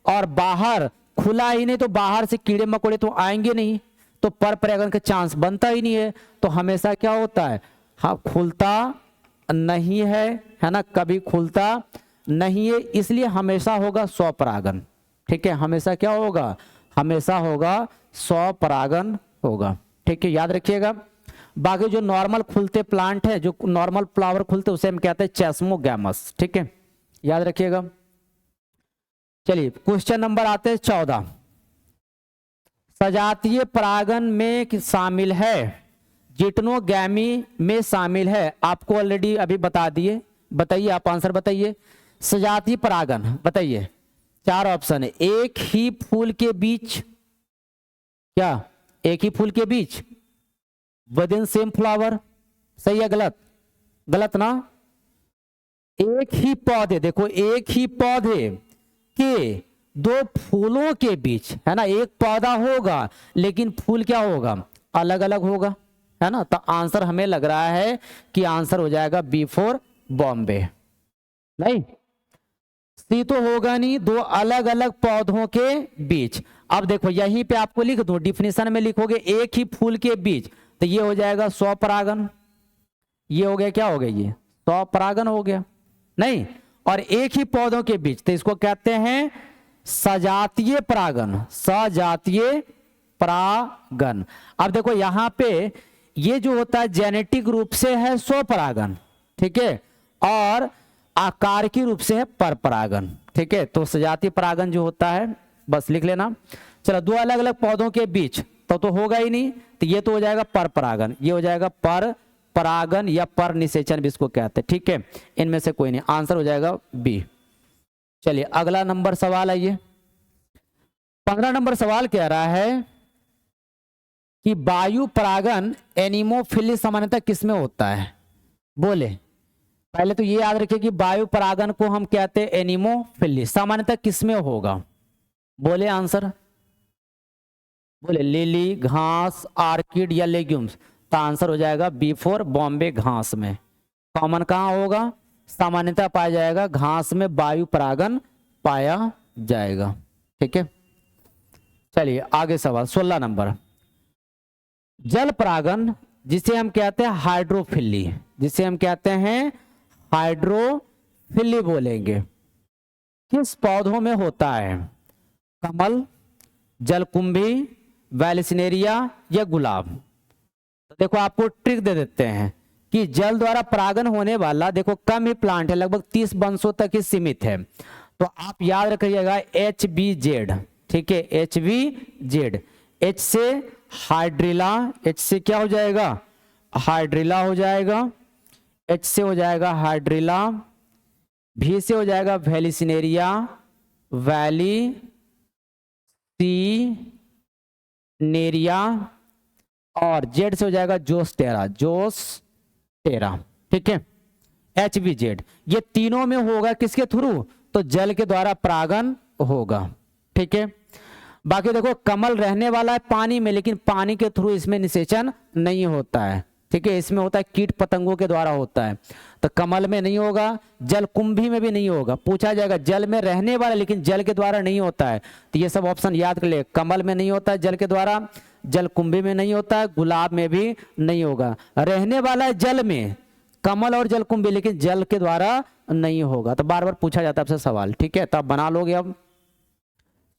और बाहर खुला ही नहीं तो बाहर से कीड़े मकोड़े तो आएंगे नहीं, तो पर परागन का चांस बनता ही नहीं है, तो हमेशा क्या होता है, हाँ खुलता नहीं है ना, कभी खुलता नहीं है, इसलिए हमेशा होगा स्वपरागन। ठीक है, हमेशा क्या होगा, हमेशा होगा स्वपरागन होगा। ठीक है, याद रखिएगा। बाकी जो नॉर्मल खुलते प्लांट है, जो नॉर्मल फ्लावर खुलते, उसे हम कहते हैं चेस्मोगैमस। ठीक है, याद रखिएगा। चलिए क्वेश्चन नंबर आते हैं 14, सजातीय परागन में शामिल है, जिटनोगैमी में शामिल है, आपको ऑलरेडी अभी बता दिए, बताइए आप आंसर बताइए। सजातीय परागन बताइए, 4 ऑप्शन है, एक ही फूल के बीच, क्या एक ही फूल के बीच, विद इन सेम फ्लावर, सही है गलत, गलत ना, एक ही पौधे, देखो एक ही पौधे के 2 फूलों के बीच, है ना, एक पौधा होगा लेकिन फूल क्या होगा, अलग अलग होगा, है ना, तो आंसर हमें लग रहा है कि आंसर हो जाएगा B4 बॉम्बे। नहीं, सी तो होगा नहीं, 2 अलग अलग पौधों के बीच। अब देखो यहीं पे आपको लिख दो, डिफिनेशन में लिखोगे एक ही फूल के बीच, तो ये हो जाएगा स्वपरागन, ये हो गया, क्या हो गया, ये स्वपरागन हो गया, नहीं, और एक ही पौधों के बीच, तो इसको कहते हैं सजातीय परागन, सजातीय परागन। अब देखो यहां पे ये जो होता है जेनेटिक रूप से है स्वपरागन, ठीक है, और आकार की रूप से है परपरागन। ठीक है, तो सजातीय परागन जो होता है, बस लिख लेना। चलो 2 अलग अलग पौधों के बीच तो होगा ही नहीं, तो ये तो हो जाएगा परपरागन, ये हो जाएगा पर परागन या पर निषेचन भी इसको कहते हैं। ठीक है, इनमें से कोई नहीं, आंसर हो जाएगा बी। चलिए अगला नंबर सवाल आइए, 15 नंबर सवाल कह रहा है कि वायु परागन एनिमोफिली सामान्यतः किसमें होता है। बोले पहले तो ये याद रखिए कि वायु परागन को हम कहते हैं एनिमोफिली, सामान्यतः किसमें होगा, बोले आंसर, बोले लिली, घास, आर्किड या लेग्यूम्स, तो आंसर हो जाएगा B4 बॉम्बे, घास में। कॉमन कहाँ होगा, सामान्यतः पाया जाएगा घास में वायु परागन पाया जाएगा। ठीक है, चलिए आगे सवाल 16 नंबर, जल परागन जिसे हम कहते हैं हाइड्रोफिली, जिसे हम कहते हैं हाइड्रोफिली बोलेंगे, किस पौधों में होता है, कमल, जलकुंभी, वैलिसिनेरिया या गुलाब। तो देखो आपको ट्रिक दे देते हैं कि जल द्वारा परागन होने वाला देखो कम ही प्लांट है, लगभग 30 वंशों तक ही सीमित है। तो आप याद रखिएगा HBZ, ठीक है, HBZ। H से हाइड्रिला, H से क्या हो जाएगा, हाइड्रिला हो जाएगा, H से हो जाएगा हाइड्रिला, V से हो जाएगा वेलिसिनेरिया, वैलिसिनेरिया, और Z से हो जाएगा जोस्टेरा, जोस्टेरा, ठीक है। HBZ ये तीनों में होगा किसके थ्रू, तो जल के द्वारा परागन होगा, ठीक है। बाकी देखो कमल रहने वाला है पानी में, लेकिन पानी के थ्रू इसमें निषेचन नहीं होता है, ठीक है। इसमें होता है कीट पतंगों के द्वारा होता है, तो कमल में नहीं होगा, जल कुंभी में भी नहीं होगा। पूछा जाएगा जल में रहने वाला लेकिन जल के द्वारा नहीं होता है, तो ये सब ऑप्शन याद कर ले। कमल में नहीं होता है जल के द्वारा, जल कुंभी में नहीं होता है, गुलाब में भी नहीं होगा। रहने वाला है जल में, कमल और जल कुंभी, लेकिन जल के द्वारा नहीं होगा। तो बार बार पूछा जाता है आपसे सवाल, ठीक है। तो आप बना लोगे। अब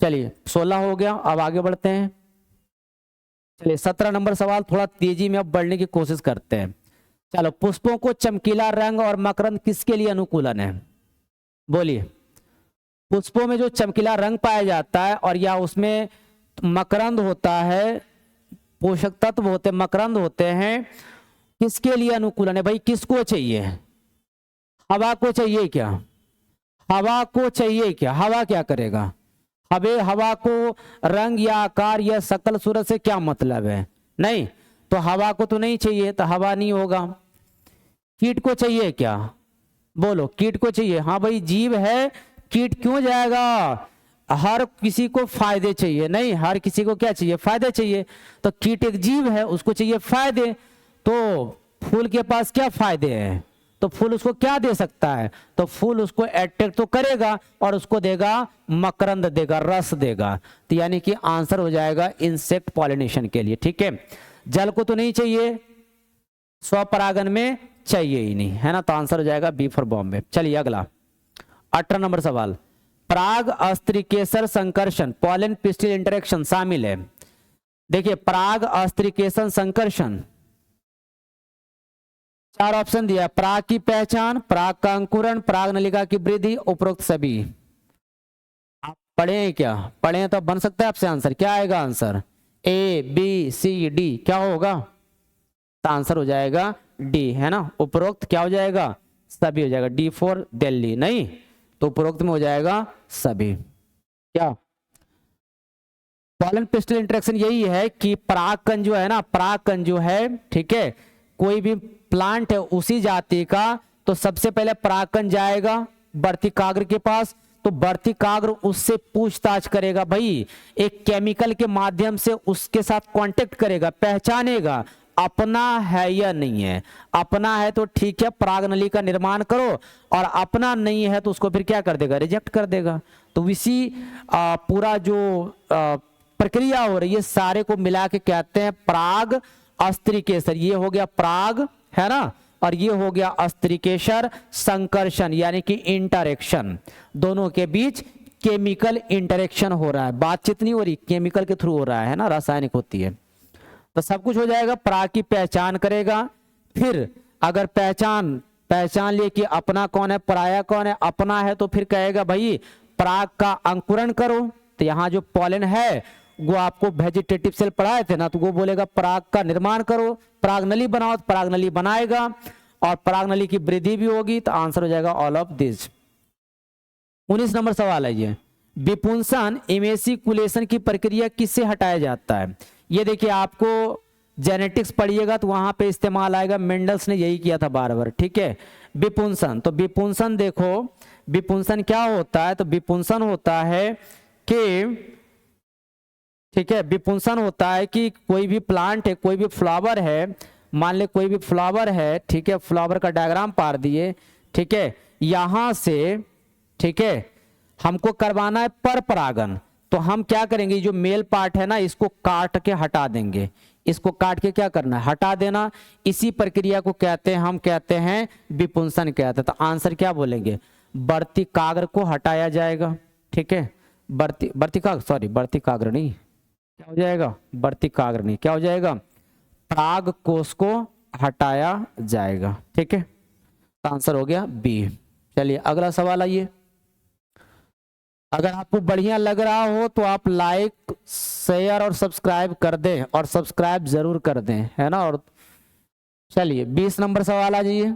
चलिए 16 हो गया, अब आगे बढ़ते हैं। चलिए 17 नंबर सवाल, थोड़ा तेजी में अब बढ़ने की कोशिश करते हैं। चलो, पुष्पों को चमकीला रंग और मकरंद किसके लिए अनुकूलन है, बोलिए। पुष्पों में जो चमकीला रंग पाया जाता है और या उसमें मकरंद होता है, पोषक तत्व होते मकरंद होते हैं, किसके लिए अनुकूलन है भाई, किसको चाहिए, हवा को चाहिए क्या, हवा को चाहिए क्या, हवा क्या करेगा, हवा को रंग या आकार या शकल सूरत से क्या मतलब है, नहीं, तो हवा को तो नहीं चाहिए, तो हवा नहीं होगा। कीट को चाहिए क्या, बोलो, कीट को चाहिए, हाँ भाई जीव है, कीट क्यों जाएगा, हर किसी को फायदे चाहिए, नहीं, हर किसी को क्या चाहिए, फायदे चाहिए, तो कीट एक जीव है, उसको चाहिए फायदे। तो फूल के पास क्या फायदे हैं, तो फूल उसको क्या दे सकता है, तो फूल उसको अट्रैक्ट तो करेगा और उसको देगा मकरंद देगा, रस देगा। तो यानी कि आंसर हो जाएगा इंसेक्ट पॉलिनेशन के लिए, ठीक है। जल को तो नहीं चाहिए, स्वपरागन में चाहिए ही नहीं, है ना, तो आंसर हो जाएगा बी फॉर बॉम्बे। चलिए अगला 18 नंबर सवाल, पराग अस्त्रिकेसर संकर्षण पॉलन पिस्टिल इंटरेक्शन शामिल है। देखिए पराग अस्त्रिकेशन संकर्षण, 4 ऑप्शन दिया, पराग की पहचान, पराग का अंकुरण, पराग नलिका की वृद्धि, उपरोक्त सभी। आप पढ़े क्या, पढ़े तो बन सकता है आपसे आंसर, क्या आएगा आंसर, ABCD क्या होगा, तो आंसर हो जाएगा डी, है ना, उपरोक्त क्या हो जाएगा, सभी हो जाएगा, D फॉर दिल्ली, नहीं तो उपरोक्त में हो जाएगा सभी। क्या पॉलन पिस्टल इंटरेक्शन यही है कि परागकण जो है ना, परागकण जो है, ठीक है, कोई भी प्लांट है उसी जाति का, तो सबसे पहले परागकण जाएगा वर्तिकाग्र के पास, तो वर्तिकाग्र उससे पूछताछ करेगा, भाई एक केमिकल के माध्यम से उसके साथ कांटेक्ट करेगा, पहचानेगा अपना है या नहीं है, अपना है तो ठीक है पराग नली का निर्माण करो, और अपना नहीं है तो उसको फिर क्या कर देगा, रिजेक्ट कर देगा। तो इसी पूरा जो प्रक्रिया हो रही है सारे को मिला के कहते हैं पराग अस्त्रिकेसर। ये हो गया पराग, है ना, और ये हो गया अस्त्रिकेसर संकर्षण, यानी कि इंटरेक्शन, दोनों के बीच केमिकल इंटरेक्शन हो रहा है, बातचीत नहीं हो रही, केमिकल के थ्रू हो रहा है ना, रासायनिक होती है। तो सब कुछ हो जाएगा, पराग की पहचान करेगा, फिर अगर पहचान लिए कि अपना कौन है पराया कौन है, अपना है तो फिर कहेगा भाई पराग का अंकुरण करो, तो यहाँ जो पॉलन है वो आपको वेजिटेटिव सेल पढ़ाए थे ना, तो वो बोलेगा पराग का निर्माण करो, पराग नली बनाओ, तो पराग नली बनाएगा, और पराग नली की वृद्धि भी होगी, तो आंसर हो जाएगा ऑल ऑफ दिस। 19 नंबर सवाल है ये, विपुंसन इमेसिकुलेशन की प्रक्रिया किससे हटाया जाता है। ये देखिए आपको जेनेटिक्स पढ़िएगा तो वहां पे इस्तेमाल आएगा, मेंडल्स ने यही किया था बार बार, ठीक है। विपुंसन, तो विपुंसन देखो विपुंसन क्या होता है, तो विपुंसन होता है कि, ठीक है, विपुंसन होता है कि कोई भी प्लांट है, कोई भी फ्लावर है, मान ले कोई भी फ्लावर है, ठीक है, फ्लावर का डायग्राम पार दिए, ठीक है, यहां से, ठीक है, हमको करवाना है पर परागन, तो हम क्या करेंगे, जो मेल पार्ट है ना इसको काट के हटा देंगे, इसको काट के क्या करना है, हटा देना, इसी प्रक्रिया को कहते हैं, हम कहते हैं विपुंसन कहते हैं। तो आंसर क्या बोलेंगे, वर्तिकाग्र को हटाया जाएगा, ठीक है, वर्तिकाग्र नहीं, क्या हो जाएगा, वर्तिकाग्र नहीं, क्या हो जाएगा, पराग कोष को हटाया जाएगा। ठीक है, तो आंसर हो गया बी। चलिए अगला सवाल आइए। अगर आपको बढ़िया लग रहा हो तो आप लाइक शेयर और सब्सक्राइब कर दें, और सब्सक्राइब जरूर कर दें, है ना। और चलिए 20 नंबर सवाल आ जाइए।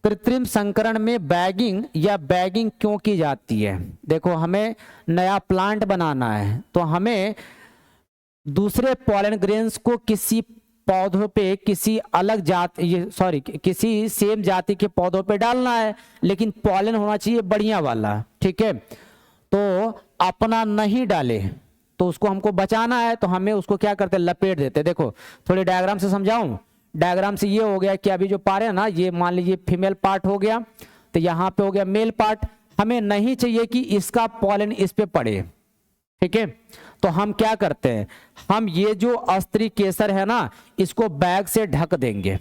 कृत्रिम संकरण में बैगिंग या बैगिंग क्यों की जाती है? देखो, हमें नया प्लांट बनाना है तो हमें दूसरे पॉलन ग्रेन्स को किसी पौधों पे, किसी अलग जाति किसी सेम जाति के पौधों पे डालना है, लेकिन पॉलन होना चाहिए बढ़िया वाला। ठीक है, तो अपना नहीं डाले तो उसको हमको बचाना है, तो हमें उसको क्या करते हैं, लपेट देते। देखो थोड़े डायग्राम से समझाऊं। डायग्राम से ये हो गया कि अभी जो पा रहे हैं ना, ये मान लीजिए फीमेल पार्ट हो गया, तो यहाँ पे हो गया मेल पार्ट। हमें नहीं चाहिए कि इसका पॉलन इस पे पड़े। ठीक है, तो हम क्या करते हैं, हम ये जो अस्त्री केसर है ना, इसको बैग से ढक देंगे।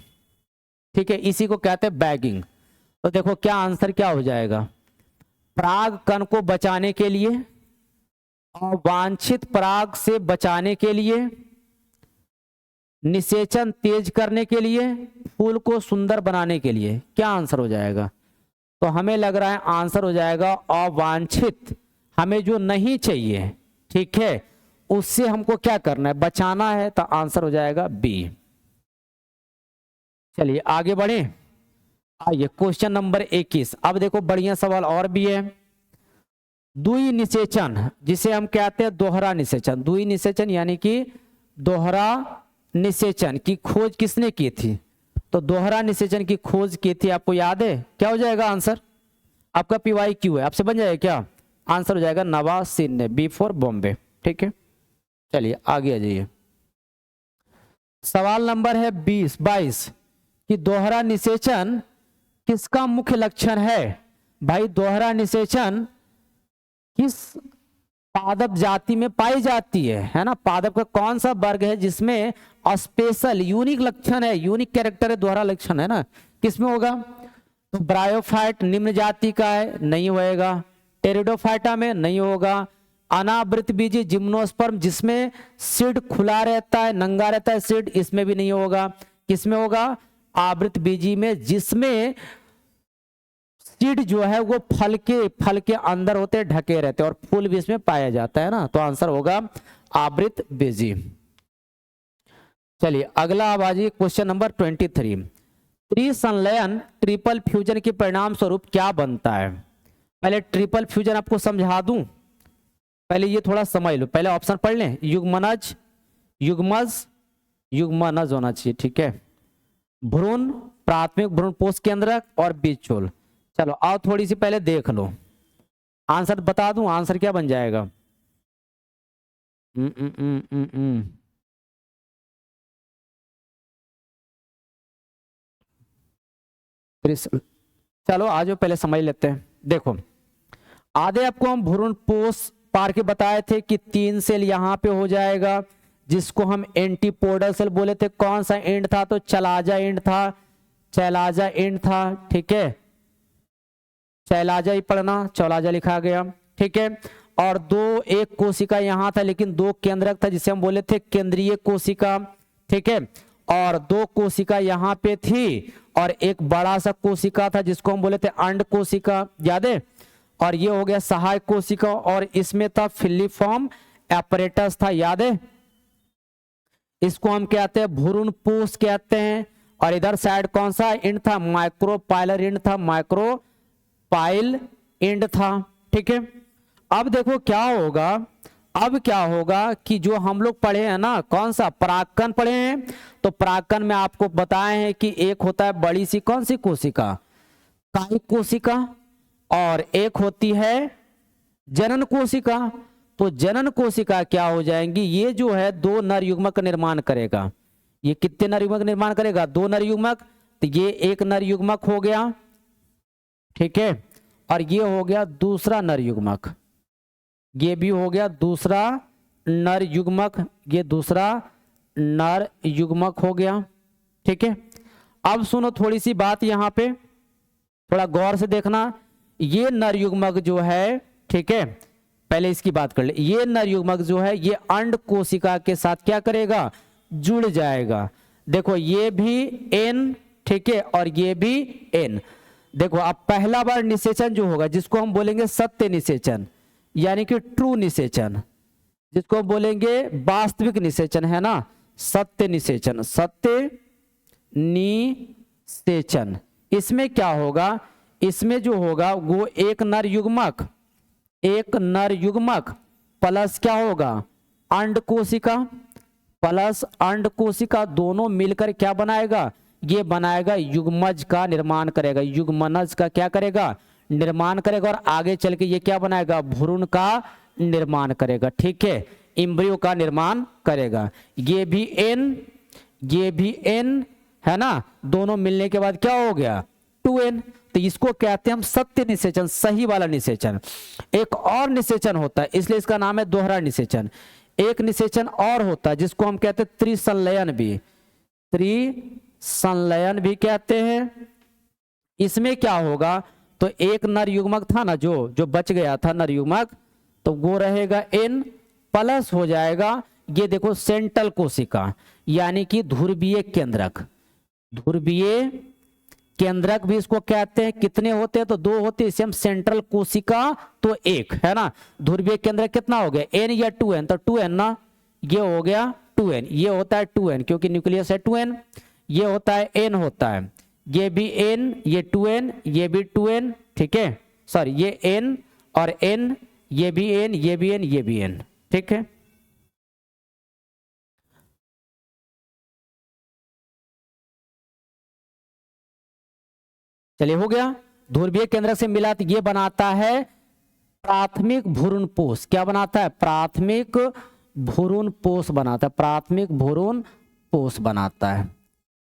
ठीक है, इसी को कहते हैं बैगिंग। तो देखो क्या आंसर क्या हो जाएगा, पराग कण को बचाने के लिए, अवांछित पराग से बचाने के लिए, निषेचन तेज करने के लिए, फूल को सुंदर बनाने के लिए। क्या आंसर हो जाएगा? तो हमें लग रहा है आंसर हो जाएगा अवांछित। हमें जो नहीं चाहिए, ठीक है, उससे हमको क्या करना है, बचाना है, तो आंसर हो जाएगा बी। चलिए आगे बढ़े। आइए क्वेश्चन नंबर 21। अब देखो बढ़िया सवाल और भी है। द्वि निषेचन, जिसे हम कहते हैं दोहरा निषेचन। द्वि निषेचन यानी कि दोहरा निषेचन की खोज किसने की थी? तो दोहरा निषेचन की खोज की थी, आपको याद है? क्या हो जाएगा आंसर? आपका PYQ है, आपसे बन जाएगा क्या? आंसर हो जाएगा नवाज सिंह ने, बी फॉर बॉम्बे। ठीक है, चलिए आगे आ जाइए। सवाल नंबर है 22 कि दोहरा निषेचन किसका मुख्य लक्षण है? भाई दोहरा निषेचन किस पादप जाति में पाई जाती है ना। पादप का कौन सा वर्ग है जिसमें स्पेशल यूनिक लक्षण है, यूनिक कैरेक्टर है, दोहरा लक्षण है ना, किसमें होगा? तो ब्रायोफाइट निम्न जाति का है, नहीं होएगा। टेरिडोफाइटा में नहीं होगा। अनावृत बीजी जिम्नोस्पर्म, जिसमें सीड खुला रहता है, नंगा रहता है सीड, इसमें भी नहीं होगा। किसमें होगा? आवृत बीजी में, जिसमें सीड जो है वो फल के अंदर होते, ढके रहते हैं, और फूल भी इसमें पाया जाता है ना। तो आंसर होगा आवृत बीजी। चलिए अगला अब आ जाइए क्वेश्चन नंबर 23। त्रिसंलयन ट्रिपल फ्यूजन के परिणाम स्वरूप क्या बनता है? पहले ट्रिपल फ्यूजन आपको समझा दूं, पहले ये थोड़ा समझ लो। पहले ऑप्शन पढ़ लें। युग्मनज, युग्मज, युग्मनज होना चाहिए। ठीक है, भ्रूण, प्राथमिक भ्रूण पोष केंद्रक और बीजचोल। चलो आओ थोड़ी सी पहले देख लो, आंसर बता दूं। आंसर क्या बन जाएगा? चलो आज पहले समझ लेते हैं। देखो आधे आपको हम भ्रूण पोष पार के बताए थे कि 3 सेल यहाँ पे हो जाएगा, जिसको हम एंटीपोडल सेल बोले थे। कौन सा एंड था? तो चलाजा एंड था, चैलाजा एंड था। ठीक है, चैलाजा ही पढ़ना, चौलाजा लिखा गया। ठीक है, और एक कोशिका यहाँ था, लेकिन 2 केंद्रक था, जिसे हम बोले थे केंद्रीय कोशिका। ठीक है, और 2 कोशिका यहाँ पे थी, और एक बड़ा सा कोशिका था जिसको हम बोले थे अंड कोशिका, याद है? और ये हो गया सहायक कोशिका, और इसमें था फिलिफॉर्म एपरेटस था, याद है? इसको हम कहते हैं भ्रूण पोष कहते हैं। और इधर साइड कौन सा एंड था? माइक्रोपाइलर एंड था, माइक्रोपाइल एंड था। ठीक है, अब देखो क्या होगा। अब क्या होगा कि जो हम लोग पढ़े हैं ना, कौन सा परागकण पढ़े हैं, तो परागकण में आपको बताए हैं कि एक होता है बड़ी सी कौन सी कोशिका, कायिक कोशिका, और एक होती है जनन कोशिका। तो जनन कोशिका क्या हो जाएंगी? ये जो है 2 नर युग्मक का निर्माण करेगा। ये कितने नर युग्मक निर्माण करेगा? 2 नर युग्मक। तो ये एक नर युग्मक हो गया, ठीक है, और ये हो गया दूसरा नर युग्मक, ये भी हो गया दूसरा नर युग्मक, ये दूसरा नर युग्मक हो गया। ठीक है, अब सुनो थोड़ी सी बात यहाँ पे, थोड़ा गौर से देखना। ये नर युग्मक जो है, ठीक है, पहले इसकी बात कर ले। ये नर युग्मक जो है ये अंड कोशिका के साथ क्या करेगा? जुड़ जाएगा। देखो ये भी n, ठीक है, और ये भी n। देखो अब पहला बार निषेचन जो होगा जिसको हम बोलेंगे सत्य निषेचन यानी कि ट्रू निषेचन, जिसको बोलेंगे वास्तविक निषेचन, है ना, सत्य निषेचन, सत्य निषेचन। इसमें क्या होगा, इसमें जो होगा वो एक नर युग्मक प्लस क्या होगा, अंड कोशिका प्लस अंड कोशिका दोनों मिलकर क्या बनाएगा, ये बनाएगा युग्मज का निर्माण करेगा, युग्मनज का क्या करेगा, निर्माण करेगा, और आगे चल के ये क्या बनाएगा, भ्रूण का निर्माण करेगा, ठीक है, इम्ब्रियो का निर्माण करेगा। ये भी n है ना, दोनों मिलने के बाद क्या हो गया 2n। तो इसको कहते हैं हम सत्य निषेचन, सही वाला निषेचन। एक और निषेचन होता है, इसलिए इसका नाम है दोहरा निषेचन। एक निषेचन और होता है जिसको हम कहते हैं त्रिसंलयन भी कहते हैं। इसमें क्या होगा, तो एक नर युग्मक था ना, जो बच गया था नर युग्मक, तो वो रहेगा n प्लस हो जाएगा, ये देखो सेंट्रल कोशिका यानी कि ध्रुवीय केंद्रक भी इसको कहते हैं। कितने होते हैं, तो 2 होते हैं, इसे हम सेंट्रल कोशिका तो 1 है ना, ध्रुवीय केंद्रक कितना हो गया n या 2n, तो 2n ना, ये हो गया 2n, ये होता है 2n क्योंकि न्यूक्लियस है 2n, ये होता है n होता है, ये भी n, ये 2n, ये भी 2n, ठीक है, सॉरी ये n और n, ये भी n, ये भी n, ये भी n, ठीक है। चलिए हो गया, ध्रुवीय केंद्र से मिला तो ये बनाता है प्राथमिक भ्रूणपोष। क्या बनाता है, प्राथमिक भ्रूणपोष बनाता है, प्राथमिक भ्रूणपोष बनाता है,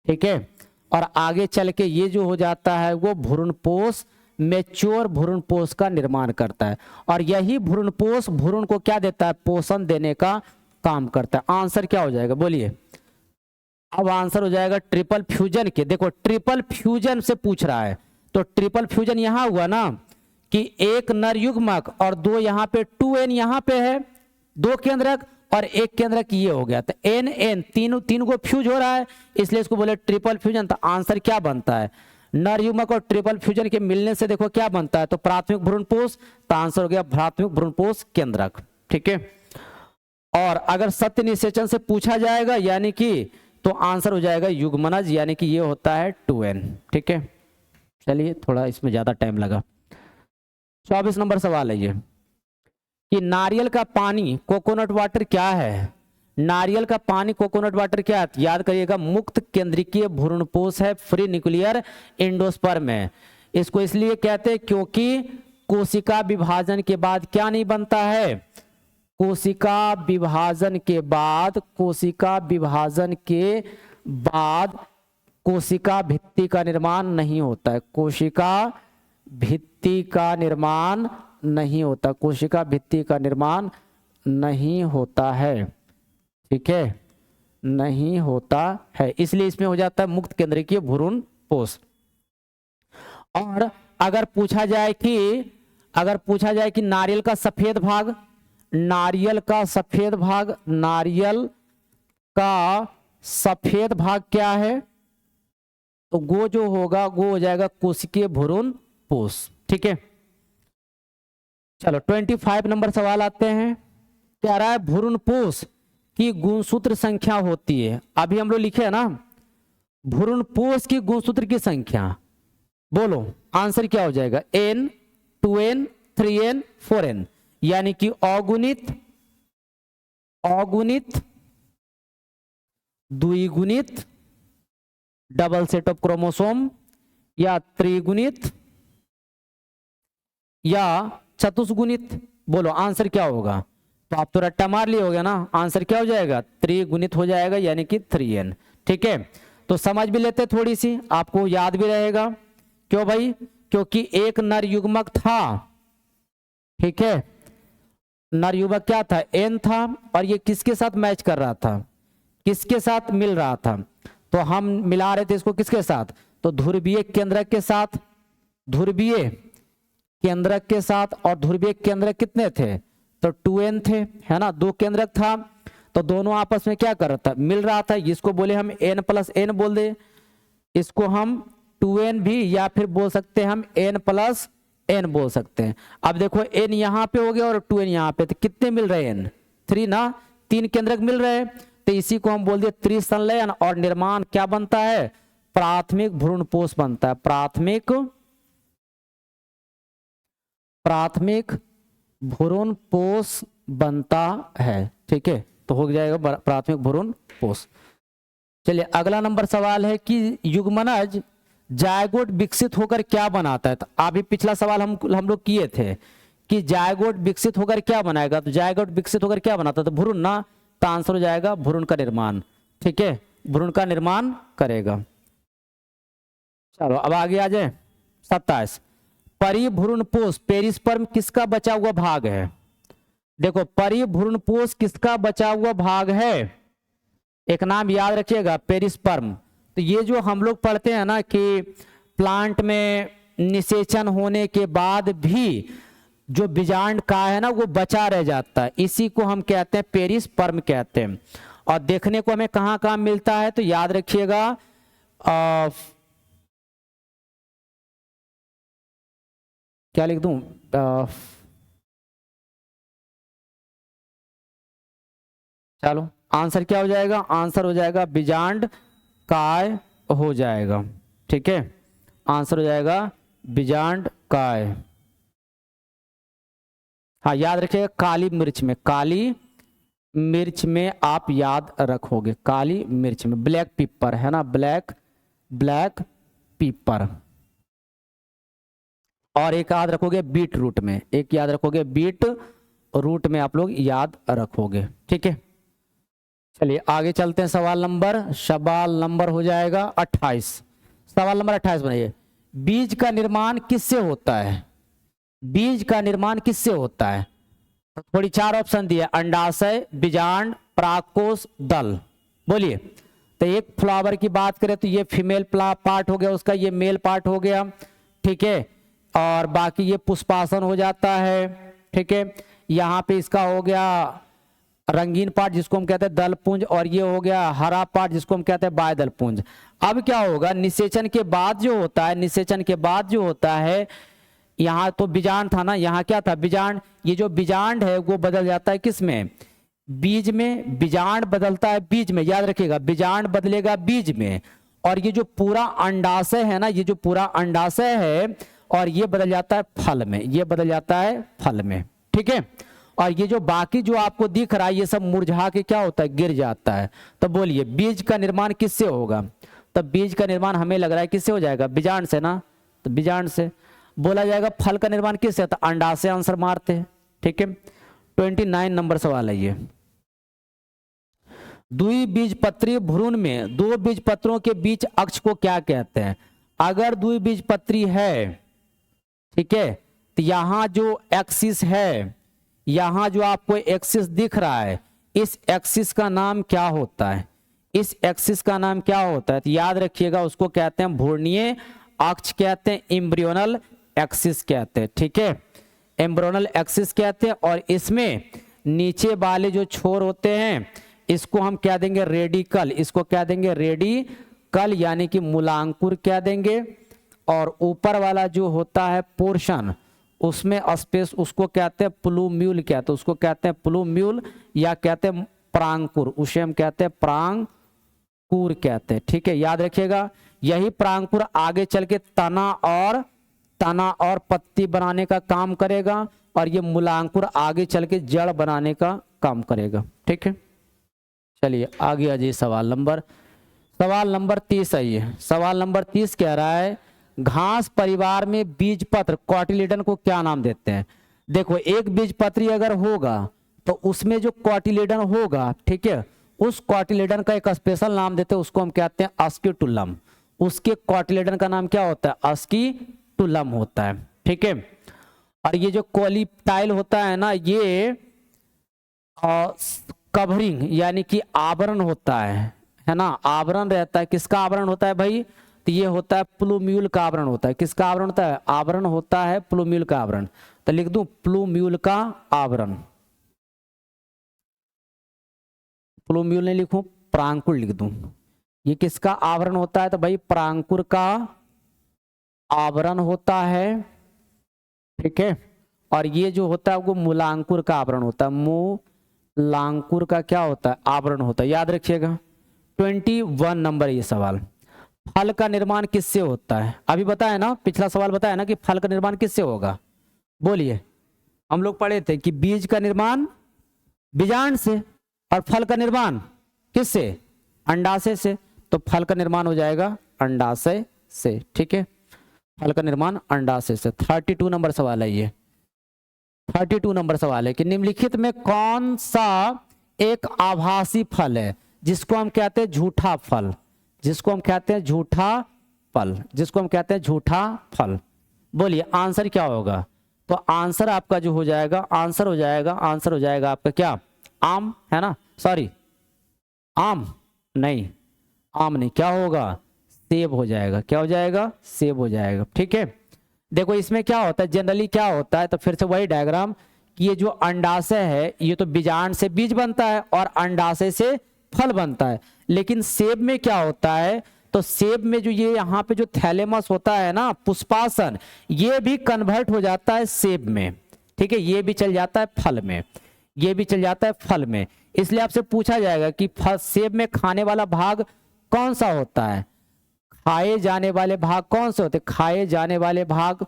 ठीक है। और आगे चल के ये जो हो जाता है वो भ्रूणपोष मैच्योर भ्रूणपोष का निर्माण करता है, और यही भ्रूणपोष भ्रूण को क्या देता है, पोषण देने का काम करता है। आंसर क्या हो जाएगा बोलिए, अब आंसर हो जाएगा ट्रिपल फ्यूजन के। देखो ट्रिपल फ्यूजन से पूछ रहा है, तो ट्रिपल फ्यूजन यहां हुआ ना कि एक नर युग्मक और 2 यहाँ पे 2n यहाँ पे है, 2 केंद्रक और 1 केंद्रक ये हो गया, तो n तीन को फ्यूज हो रहा है, इसलिए इसको बोले ट्रिपल फ्यूजन। तो आंसर क्या बनता है, नर युग्मक और ट्रिपल फ्यूजन के मिलने से देखो क्या बनता है, तो प्राथमिक भ्रूणपोष, तो आंसर हो गया प्राथमिक भ्रूणपोष केंद्रक, ठीक है। और अगर सत्य निषेचन से पूछा जाएगा यानी कि, तो आंसर हो जाएगा युग्मनज यानी कि ये होता है 2n, ठीक है। चलिए थोड़ा इसमें ज्यादा टाइम लगा। 24 नंबर सवाल है ये कि नारियल का पानी कोकोनट वाटर क्या है, नारियल का पानी कोकोनट वाटर क्या है, याद करिएगा मुक्त केंद्रीय भ्रूणपोष है, फ्री न्यूक्लियर एंडोस्पर्म है। इसको इसलिए कहते हैं क्योंकि कोशिका विभाजन के बाद क्या नहीं बनता है, कोशिका विभाजन के बाद कोशिका भित्ति का निर्माण नहीं होता है, कोशिका भित्ति का निर्माण नहीं होता, कोशिका भित्ति का निर्माण नहीं होता है, ठीक है, नहीं होता है, इसलिए इसमें हो जाता है मुक्त केंद्रीय भ्रूणपोष। और अगर पूछा जाए कि नारियल का सफेद भाग, नारियल का सफेद भाग क्या है, तो वो जो होगा वो हो जाएगा कोशिकीय भ्रूणपोष, ठीक है। चलो 25 नंबर सवाल आते हैं, कह रहा है भ्रूणपोष की गुणसूत्र संख्या होती है। अभी हम लोग लिखे है ना, भ्रूणपोष की गुणसूत्र की संख्या, बोलो आंसर क्या हो जाएगा, n 2n 3n 4n, यानी कि अगुणित द्विगुणित डबल सेट ऑफ क्रोमोसोम, या त्रिगुणित या चतुष्गुणित, बोलो आंसर क्या होगा। तो आप तो रट्टा मार लिए होगे ना, आंसर क्या हो जाएगा, त्रिगुणित हो जाएगा यानी कि 3n, ठीक है। तो समझ भी लेते थोड़ी सी, आपको याद भी रहेगा। क्यों भाई, क्योंकि एक नर युग्मक था, ठीक है, नर युग्मक क्या था, n था, और ये किसके साथ मैच कर रहा था, किसके साथ मिल रहा था, तो हम मिला रहे थे इसको किसके साथ, तो ध्रुवीय केंद्रक के साथ, ध्रुवीय केंद्रक के साथ, और ध्रुवीय केंद्रक कितने थे, तो 2n थे, है ना, 2 केंद्रक था, तो दोनों आपस में क्या कर रहा था, मिल रहा था। इसको बोले हम n+n बोल दे, इसको हम 2n भी या फिर बोल सकते हैं हम n+n बोल सकते हैं। अब देखो n यहाँ पे हो गया और 2n यहाँ पे, तो कितने मिल रहे हैं, n 3 ना, 3 केंद्रक मिल रहे हैं। तो इसी को हम बोल दिए त्रिसंलयन, और निर्माण क्या बनता है, प्राथमिक भ्रूणपोष बनता है। प्राथमिक भ्रूणपोष बनता है, ठीक है। तो हो जाएगा प्राथमिक भ्रूणपोष। चलिए अगला नंबर सवाल है कि युग्मनज जायगोट विकसित होकर क्या बनाता है। तो अभी पिछला सवाल हम लोग किए थे कि जायगोट विकसित होकर क्या बनाएगा, तो जायगोट विकसित होकर क्या बनाता है, तो भ्रूण ना, तो आंसर हो जाएगा भ्रूण का निर्माण, ठीक है, भ्रूण का निर्माण करेगा। चलो अब आगे आ जाए 27। परिभ्रूणपोष पेरिस्पर्म किसका बचा हुआ भाग है। देखो परिभ्रूणपोष किसका बचा हुआ भाग है, एक नाम याद रखिएगा, पेरिस्पर्म। तो ये जो हम लोग पढ़ते हैं ना कि प्लांट में निषेचन होने के बाद भी जो बीजांड का है ना वो बचा रह जाता है, इसी को हम कहते हैं पेरिस्पर्म कहते हैं। और देखने को हमें कहाँ कहाँ मिलता है, तो याद रखिएगा क्या लिख दूं, चलो आंसर क्या हो जाएगा, आंसर हो जाएगा बीजांड काय हो जाएगा, ठीक है, आंसर हो जाएगा बीजांड काय। हाँ याद रखिएगा काली मिर्च में, काली मिर्च में आप याद रखोगे, काली मिर्च में, ब्लैक पिपर है ना, ब्लैक पिपर। और एक याद रखोगे बीट रूट में, एक याद रखोगे बीट रूट में आप लोग याद रखोगे, ठीक है। चलिए आगे चलते हैं, सवाल नंबर हो जाएगा 28। सवाल नंबर 28 बनाइए। बीज का निर्माण किससे होता है, बीज का निर्माण किससे होता है। थोड़ी 4 ऑप्शन दिए, अंडाशय, बीजांड, परागकोश, दल। बोलिए। तो एक फ्लावर की बात करें तो ये फीमेल पार्ट हो गया उसका, ये मेल पार्ट हो गया, ठीक है, और बाकी ये पुष्पासन हो जाता है, ठीक है। यहाँ पे इसका हो गया रंगीन पार्ट जिसको हम कहते हैं दलपुंज, और ये हो गया हरा पार्ट जिसको हम कहते हैं बाह्यदलपुंज। अब क्या होगा, निषेचन के बाद जो होता है, निषेचन के बाद जो होता है, यहाँ तो बीजांड था ना, यहाँ क्या था बीजांड, ये जो बीजांड है वो बदल जाता है किस में, बीज में। बीजांड बदलता है बीज में, याद रखिएगा बीजांड बदलेगा बीज में, और ये जो पूरा अंडाशय है ना, ये जो पूरा अंडाशय है, और ये बदल जाता है फल में, ये बदल जाता है फल में, ठीक है। और ये जो बाकी जो आपको दिख रहा है ये सब मुरझा के क्या होता है, गिर जाता है। तो बोलिए बीज का निर्माण किससे होगा, तो बीज का निर्माण हमें लग रहा है किससे हो जाएगा, बीजांड से ना, तो बीजांड से। बोला जाएगा फल का निर्माण किससे, तो अंडाशय आंसर मारते हैं, ठीक है। 29 नंबर सवाल है ये। द्विबीजपत्री भ्रूण में 2 बीजपत्रों के बीच अक्ष को क्या कहते हैं। अगर द्विबीजपत्री है, ठीक है, तो यहां जो एक्सिस है, यहां जो आपको एक्सिस दिख रहा है, इस एक्सिस का नाम क्या होता है, इस एक्सिस का नाम क्या होता है, तो याद रखिएगा उसको कहते हैं भ्रूणीय अक्ष कहते हैं, एम्ब्रियोनल एक्सिस कहते हैं, ठीक है, एम्ब्रियोनल एक्सिस कहते हैं। और इसमें नीचे वाले जो छोर होते हैं इसको हम क्या देंगे, रेडिकल, इसको क्या देंगे रेडिकल, यानी कि मूलांकुर क्या देंगे। और ऊपर वाला जो होता है पोर्शन, उसमें स्पेस, उसको कहते हैं प्लूम्यूल, कहते हैं उसको कहते हैं प्लूम्यूल, या कहते हैं प्रांकुर, उसे हम कहते हैं प्रांकुर कहते हैं, ठीक है, याद रखिएगा। यही प्रांकुर आगे चल के तना और पत्ती बनाने का काम करेगा, और ये मूलांकुर आगे चल के जड़ बनाने का काम करेगा, ठीक है। चलिए आगे आ जाइए, सवाल नंबर 30 आइए। सवाल नंबर 30 कह रहा है घास परिवार में बीजपत्र कॉटिलेडन को क्या नाम देते हैं। देखो एक बीजपत्री अगर होगा तो उसमें जो कॉटिलेडन होगा, ठीक है, उस कॉटिलेडन का एक स्पेशल नाम देते हैं, उसको हम कहते हैं अस्कीटुलम। उसके कॉटिलेडन का नाम क्या होता है, अस्कीटुलम होता है, ठीक है। और ये जो कॉलिटाइल होता है ना, ये कवरिंग यानी कि आवरण होता है ना, आवरण रहता है। किसका आवरण होता है भाई, तो ये होता है प्लूम्यूल का आवरण होता है। किसका आवरण होता है, आवरण होता है प्लूम्यूल का आवरण। तो लिख दूं प्लूम्यूल का आवरण। प्लूम्यूल नहीं लिखूं, प्रांकुर लिख दूं। ये किसका आवरण होता है? तो भाई प्रांकुर का आवरण होता है, ठीक है। और ये जो होता है वो मूलांकुर का आवरण होता है, मूलांकुर का क्या होता है? आवरण होता है, याद रखिएगा। 21 नंबर ये सवाल। फल का निर्माण किससे होता है? अभी बताया ना, पिछला सवाल बताया ना कि फल का निर्माण किससे होगा, बोलिए। हम लोग पढ़े थे कि बीज का निर्माण बीजांड से, और फल का निर्माण किससे? अंडाशय से। तो फल का निर्माण हो जाएगा अंडाशय से, ठीक है। फल का निर्माण अंडाशय से। 32 नंबर सवाल है ये, 32 नंबर सवाल है कि निम्नलिखित में कौन सा एक आभासी फल है जिसको हम कहते हैं झूठा फल, जिसको हम कहते हैं झूठा फल, जिसको हम कहते हैं झूठा फल। बोलिए आंसर क्या होगा? तो आंसर आपका जो हो जाएगा, आंसर हो जाएगा, आंसर हो जाएगा आपका क्या? आम, है ना? सॉरी, आम नहीं, आम नहीं, क्या होगा? सेब हो जाएगा। क्या हो जाएगा? सेब हो जाएगा, ठीक है। देखो इसमें क्या होता है, जनरली क्या होता है, तो फिर से वही डायग्राम कि ये जो अंडाशय है ये तो बीजांड से बीज बनता है और अंडाशय से फल बनता है। लेकिन सेब में क्या होता है, तो सेब में जो ये यहाँ पे जो थैलेमस होता है ना, पुष्पासन, ये भी कन्वर्ट हो जाता है सेब में, ठीक है। ये भी चल जाता है फल में, ये भी चल जाता है फल में। इसलिए आपसे पूछा जाएगा कि सेब में खाने वाला भाग कौन सा होता है? खाए जाने वाले भाग कौन से होते हैं? खाए जाने वाले भाग,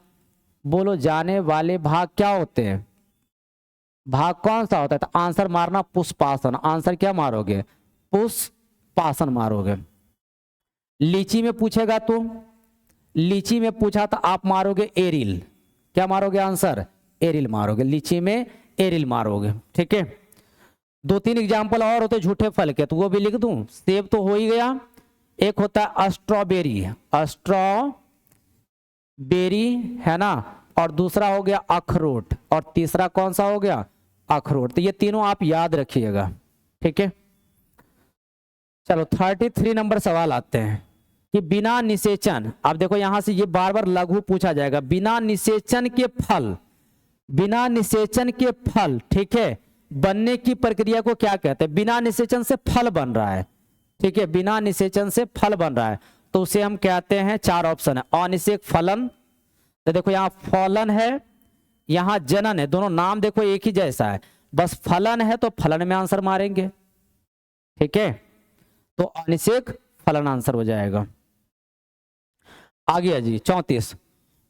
बोलो जाने वाले भाग क्या होते हैं? भाग कौन सा होता है? तो आंसर मारना पुष्पासन। आंसर क्या मारोगे? पुष्पासन मारोगे। लीची में पूछेगा तो, लीची में पूछा तो आप मारोगे एरिल। क्या मारोगे? आंसर एरिल मारोगे, लीची में एरिल मारोगे, ठीक है। 2-3 एग्जाम्पल और होते झूठे फल के, तो वो भी लिख दूं। सेब तो हो ही गया, एक होता है स्ट्रॉबेरी, स्ट्रॉबेरी है ना, और दूसरा हो गया अखरोट, और तीसरा कौन सा हो गया? अखरोट। तो ये तीनों आप याद रखिएगा, ठीक है। चलो 33 नंबर सवाल आते हैं कि बिना निषेचन, अब देखो यहां से ये बार बार लघु पूछा जाएगा, बिना निषेचन के फल, बिना निषेचन के फल, ठीक है, बनने की प्रक्रिया को क्या कहते हैं? बिना निषेचन से फल बन रहा है, ठीक है, बिना निषेचन से फल बन रहा है, तो उसे हम कहते हैं, 4 ऑप्शन है। अनिषेक फलन, तो देखो यहाँ फलन है, यहाँ जनन है, दोनों नाम देखो एक ही जैसा है, बस फलन है तो फलन में आंसर मारेंगे, ठीक है। तो अनिषेक फलन आंसर हो जाएगा। आगे जी 34,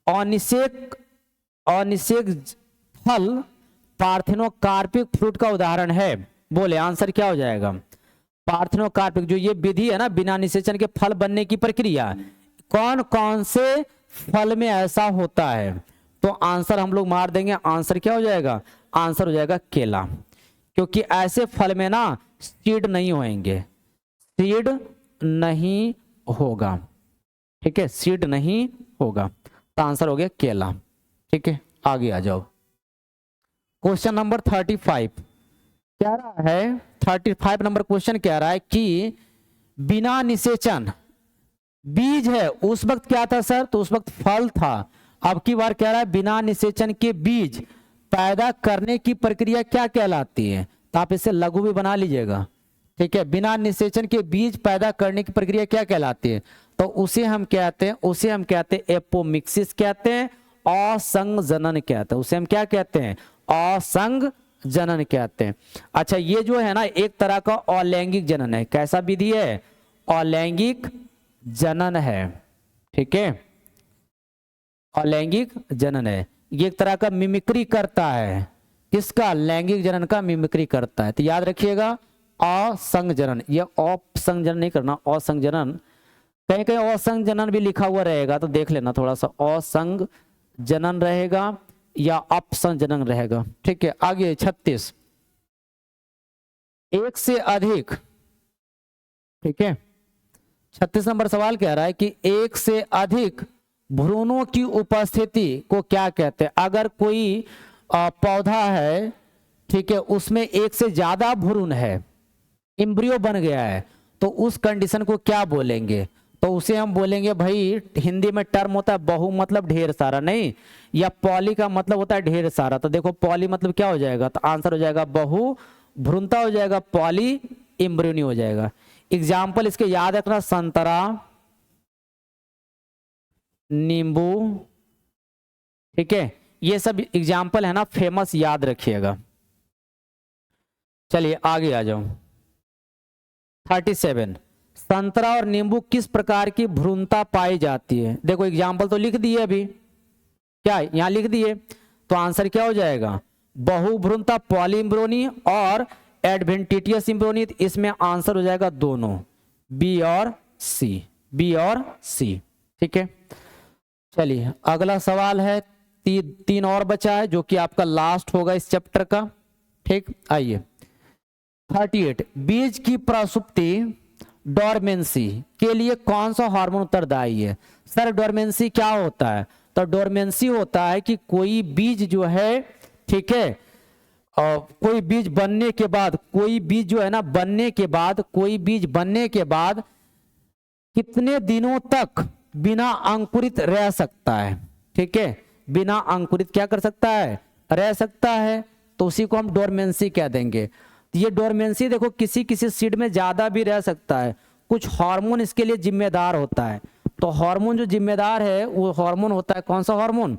अनिषेक, अनिषेक फल पार्थेनोकार्पिक फ्रूट का उदाहरण है। बोले आंसर क्या हो जाएगा? पार्थेनोकार्पिक, जो ये विधि है ना बिना निषेचन के फल बनने की प्रक्रिया, कौन कौन से फल में ऐसा होता है? तो आंसर हम लोग मार देंगे, आंसर क्या हो जाएगा? आंसर हो जाएगा केला, क्योंकि ऐसे फल में ना सीड नहीं होंगे, सीड नहीं होगा, ठीक है, सीड नहीं होगा, तो आंसर हो गया केला, ठीक है। आगे आ जाओ, क्वेश्चन नंबर 35 क्या रहा है? 35 नंबर क्वेश्चन कह रहा है कि बिना निषेचन बीज है, उस वक्त क्या था सर? तो उस वक्त फल था। अब की बार कह रहा है बिना निषेचन के बीज पैदा करने की प्रक्रिया क्या कहलाती है? तो आप इसे लघु भी बना लीजिएगा, ठीक है। बिना निषेचन के बीज पैदा करने की प्रक्रिया क्या कहलाती है? तो उसे हम कहते हैं, उसे हम कहते हैं एपोमिक्सिस कहते हैं, असंग जनन कहते हैं, उसे हम क्या कहते हैं? असंग जनन कहते हैं। अच्छा, ये जो है ना एक तरह का अलैंगिक जनन है। कैसा विधि है? अलैंगिक जनन है, ठीक है, अलैंगिक जनन है। ये एक तरह का मिमिक्री करता है, किसका? लैंगिक जनन का मिमिक्री करता है। तो याद रखिएगा असंग जनन, ये अपसंग जनन नहीं करना, असंग जनन। कहीं कहीं असंग जनन भी लिखा हुआ रहेगा तो देख लेना थोड़ा सा, असंग जनन रहेगा या अपसंग जनन रहेगा, ठीक है। आगे 36, एक से अधिक, ठीक है, 36 नंबर सवाल कह रहा है कि एक से अधिक भ्रूणों की उपस्थिति को क्या कहते हैं? अगर कोई पौधा है, ठीक है, उसमें एक से ज्यादा भ्रूण है, एम्ब्रियो बन गया है, तो उस कंडीशन को क्या बोलेंगे? तो उसे हम बोलेंगे, भाई हिंदी में टर्म होता है बहु मतलब ढेर सारा, नहीं, या पॉली का मतलब होता है ढेर सारा। तो देखो पॉली मतलब क्या हो जाएगा? तो आंसर हो जाएगा बहु भ्रूणता हो जाएगा, पॉली एम्ब्रियोनी हो जाएगा। एग्जाम्पल इसके याद रखना, संतरा, नींबू, ठीक है, ये सब एग्जाम्पल है ना, फेमस, याद रखिएगा। चलिए आगे आ जाओ। 37, संतरा और नींबू किस प्रकार की भ्रूणता पाई जाती है? देखो एग्जाम्पल तो लिख दिए अभी, क्या यहां लिख दिए, तो आंसर क्या हो जाएगा, बहुभ्रूणता पॉलीएम्ब्रियोनी और एडवेंटिटियस एम्ब्रियोनी। इसमें आंसर हो जाएगा दोनों, बी और सी, बी और सी, ठीक है। चलिए अगला सवाल है, तीन और बचा है जो कि आपका लास्ट होगा इस चैप्टर का, ठीक। आइए 38, बीज की प्रसुप्ति डोरमेंसी के लिए कौन सा हार्मोन उत्तरदायी है? सर डोरमेंसी क्या होता है? तो डोरमेंसी होता है कि कोई बीज जो है, ठीक है, कोई बीज बनने के बाद, कोई बीज जो है ना बनने के बाद, कोई बीज बनने के बाद कितने दिनों तक बिना अंकुरित रह सकता है, ठीक है, बिना अंकुरित क्या कर सकता है, रह सकता है, तो उसी को हम डोरमेंसी कह देंगे। ये डोरमेंसी देखो किसी किसी सीड में ज्यादा भी रह सकता है, कुछ हार्मोन इसके लिए जिम्मेदार होता है। तो हार्मोन जो जिम्मेदार है वो हार्मोन होता है, कौन सा हार्मोन,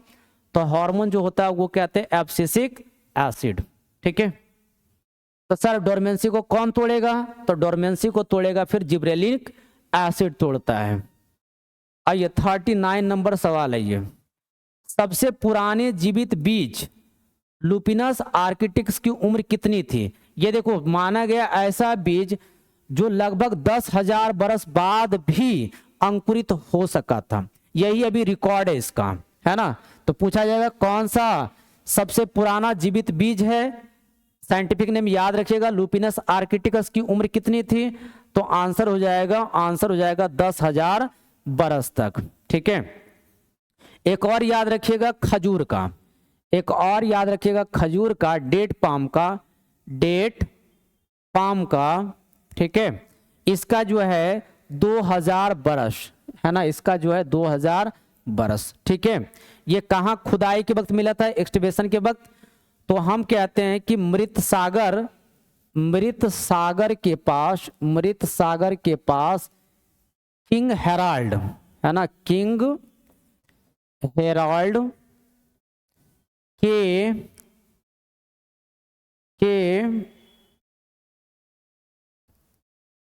तो हार्मोन जो होता है वो कहते हैं एब्सिसिक एसिड, ठीक है। तो सर डोरमेंसी को कौन तोड़ेगा, तो डोरमेंसी को तोड़ेगा फिर जिब्रेलिक एसिड तोड़ता है। आइए 39 नंबर सवाल है ये, सबसे पुराने जीवित बीज लुपिनस आर्किटिक्स की उम्र कितनी थी? ये देखो माना गया ऐसा बीज जो लगभग 10,000 बरस बाद भी अंकुरित हो सका था, यही अभी रिकॉर्ड है इसका, है ना। तो पूछा जाएगा कौन सा सबसे पुराना जीवित बीज है, साइंटिफिक नेम याद रखिएगा, लुपिनस आर्किटिकस की उम्र कितनी थी, तो आंसर हो जाएगा 10,000 बरस तक, ठीक है। एक और याद रखिएगा खजूर का, एक और याद रखिएगा खजूर का, डेट पाम का, ठीक है, इसका जो है 2000 बरस, है ना, इसका जो है 2000 बरस, ठीक है। ये कहाँ खुदाई के वक्त मिला था, एक्सकवेशन के वक्त। तो हम कहते हैं कि मृत सागर के पास किंग हेराल्ड, है ना, किंग हेराल्ड के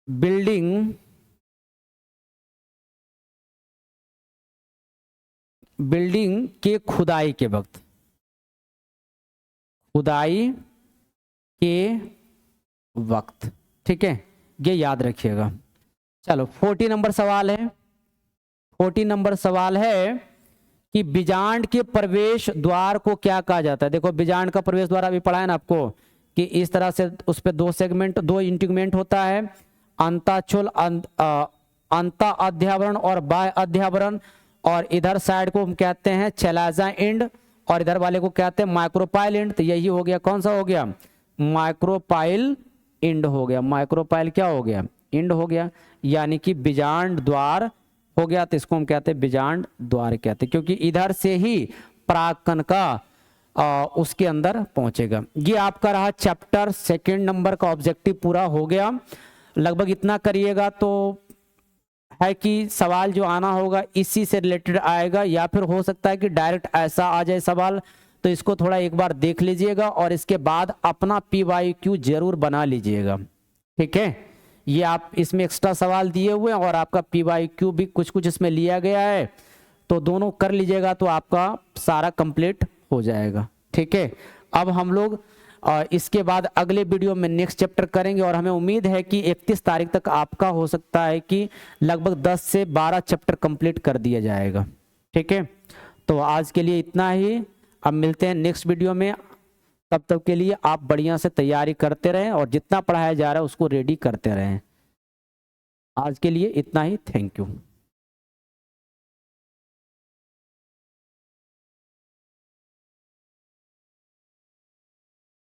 बिल्डिंग के खुदाई के वक्त, ठीक है, ये याद रखिएगा। चलो 40 नंबर सवाल है, 40 नंबर सवाल है कि बीजांड के प्रवेश द्वार को क्या कहा जाता है? देखो बीजांड का प्रवेश द्वार अभी पढ़ा है ना आपको, कि इस तरह से उस पर दो इंटीग्मेंट होता है, अंताचुल अंता अध्यावरण और बाह्य अध्यावरण, और इधर साइड को हम कहते हैं चैलाजा एंड, और इधर वाले को कहते हैं माइक्रोपाइल एंड। तो यही हो गया, कौन सा हो गया, माइक्रोपाइल एंड हो गया, माइक्रोपाइल क्या हो गया, एंड हो गया, यानी कि बीजांड द्वार हो गया। तो इसको हम कहते हैं बीजांड द्वार कहते हैं, क्योंकि इधर से ही परागकण का उसके अंदर पहुंचेगा। ये आपका रहा चैप्टर 2 नंबर का ऑब्जेक्टिव पूरा हो गया। लगभग इतना करिएगा तो है कि सवाल जो आना होगा इसी से रिलेटेड आएगा, या फिर हो सकता है कि डायरेक्ट ऐसा आ जाए सवाल। तो इसको थोड़ा एक बार देख लीजिएगा और इसके बाद अपना PYQ जरूर बना लीजिएगा, ठीक है। ये आप इसमें एक्स्ट्रा सवाल दिए हुए हैं और आपका PYQ भी कुछ कुछ इसमें लिया गया है, तो दोनों कर लीजिएगा तो आपका सारा कंप्लीट हो जाएगा, ठीक है। अब हम लोग इसके बाद अगले वीडियो में नेक्स्ट चैप्टर करेंगे, और हमें उम्मीद है कि 31 तारीख तक आपका हो सकता है कि लगभग 10 से 12 चैप्टर कंप्लीट कर दिया जाएगा, ठीक है। तो आज के लिए इतना ही, अब मिलते हैं नेक्स्ट वीडियो में। तब तक के लिए आप बढ़िया से तैयारी करते रहें और जितना पढ़ाया जा रहा है उसको रेडी करते रहें। आज के लिए इतना ही, थैंक यू।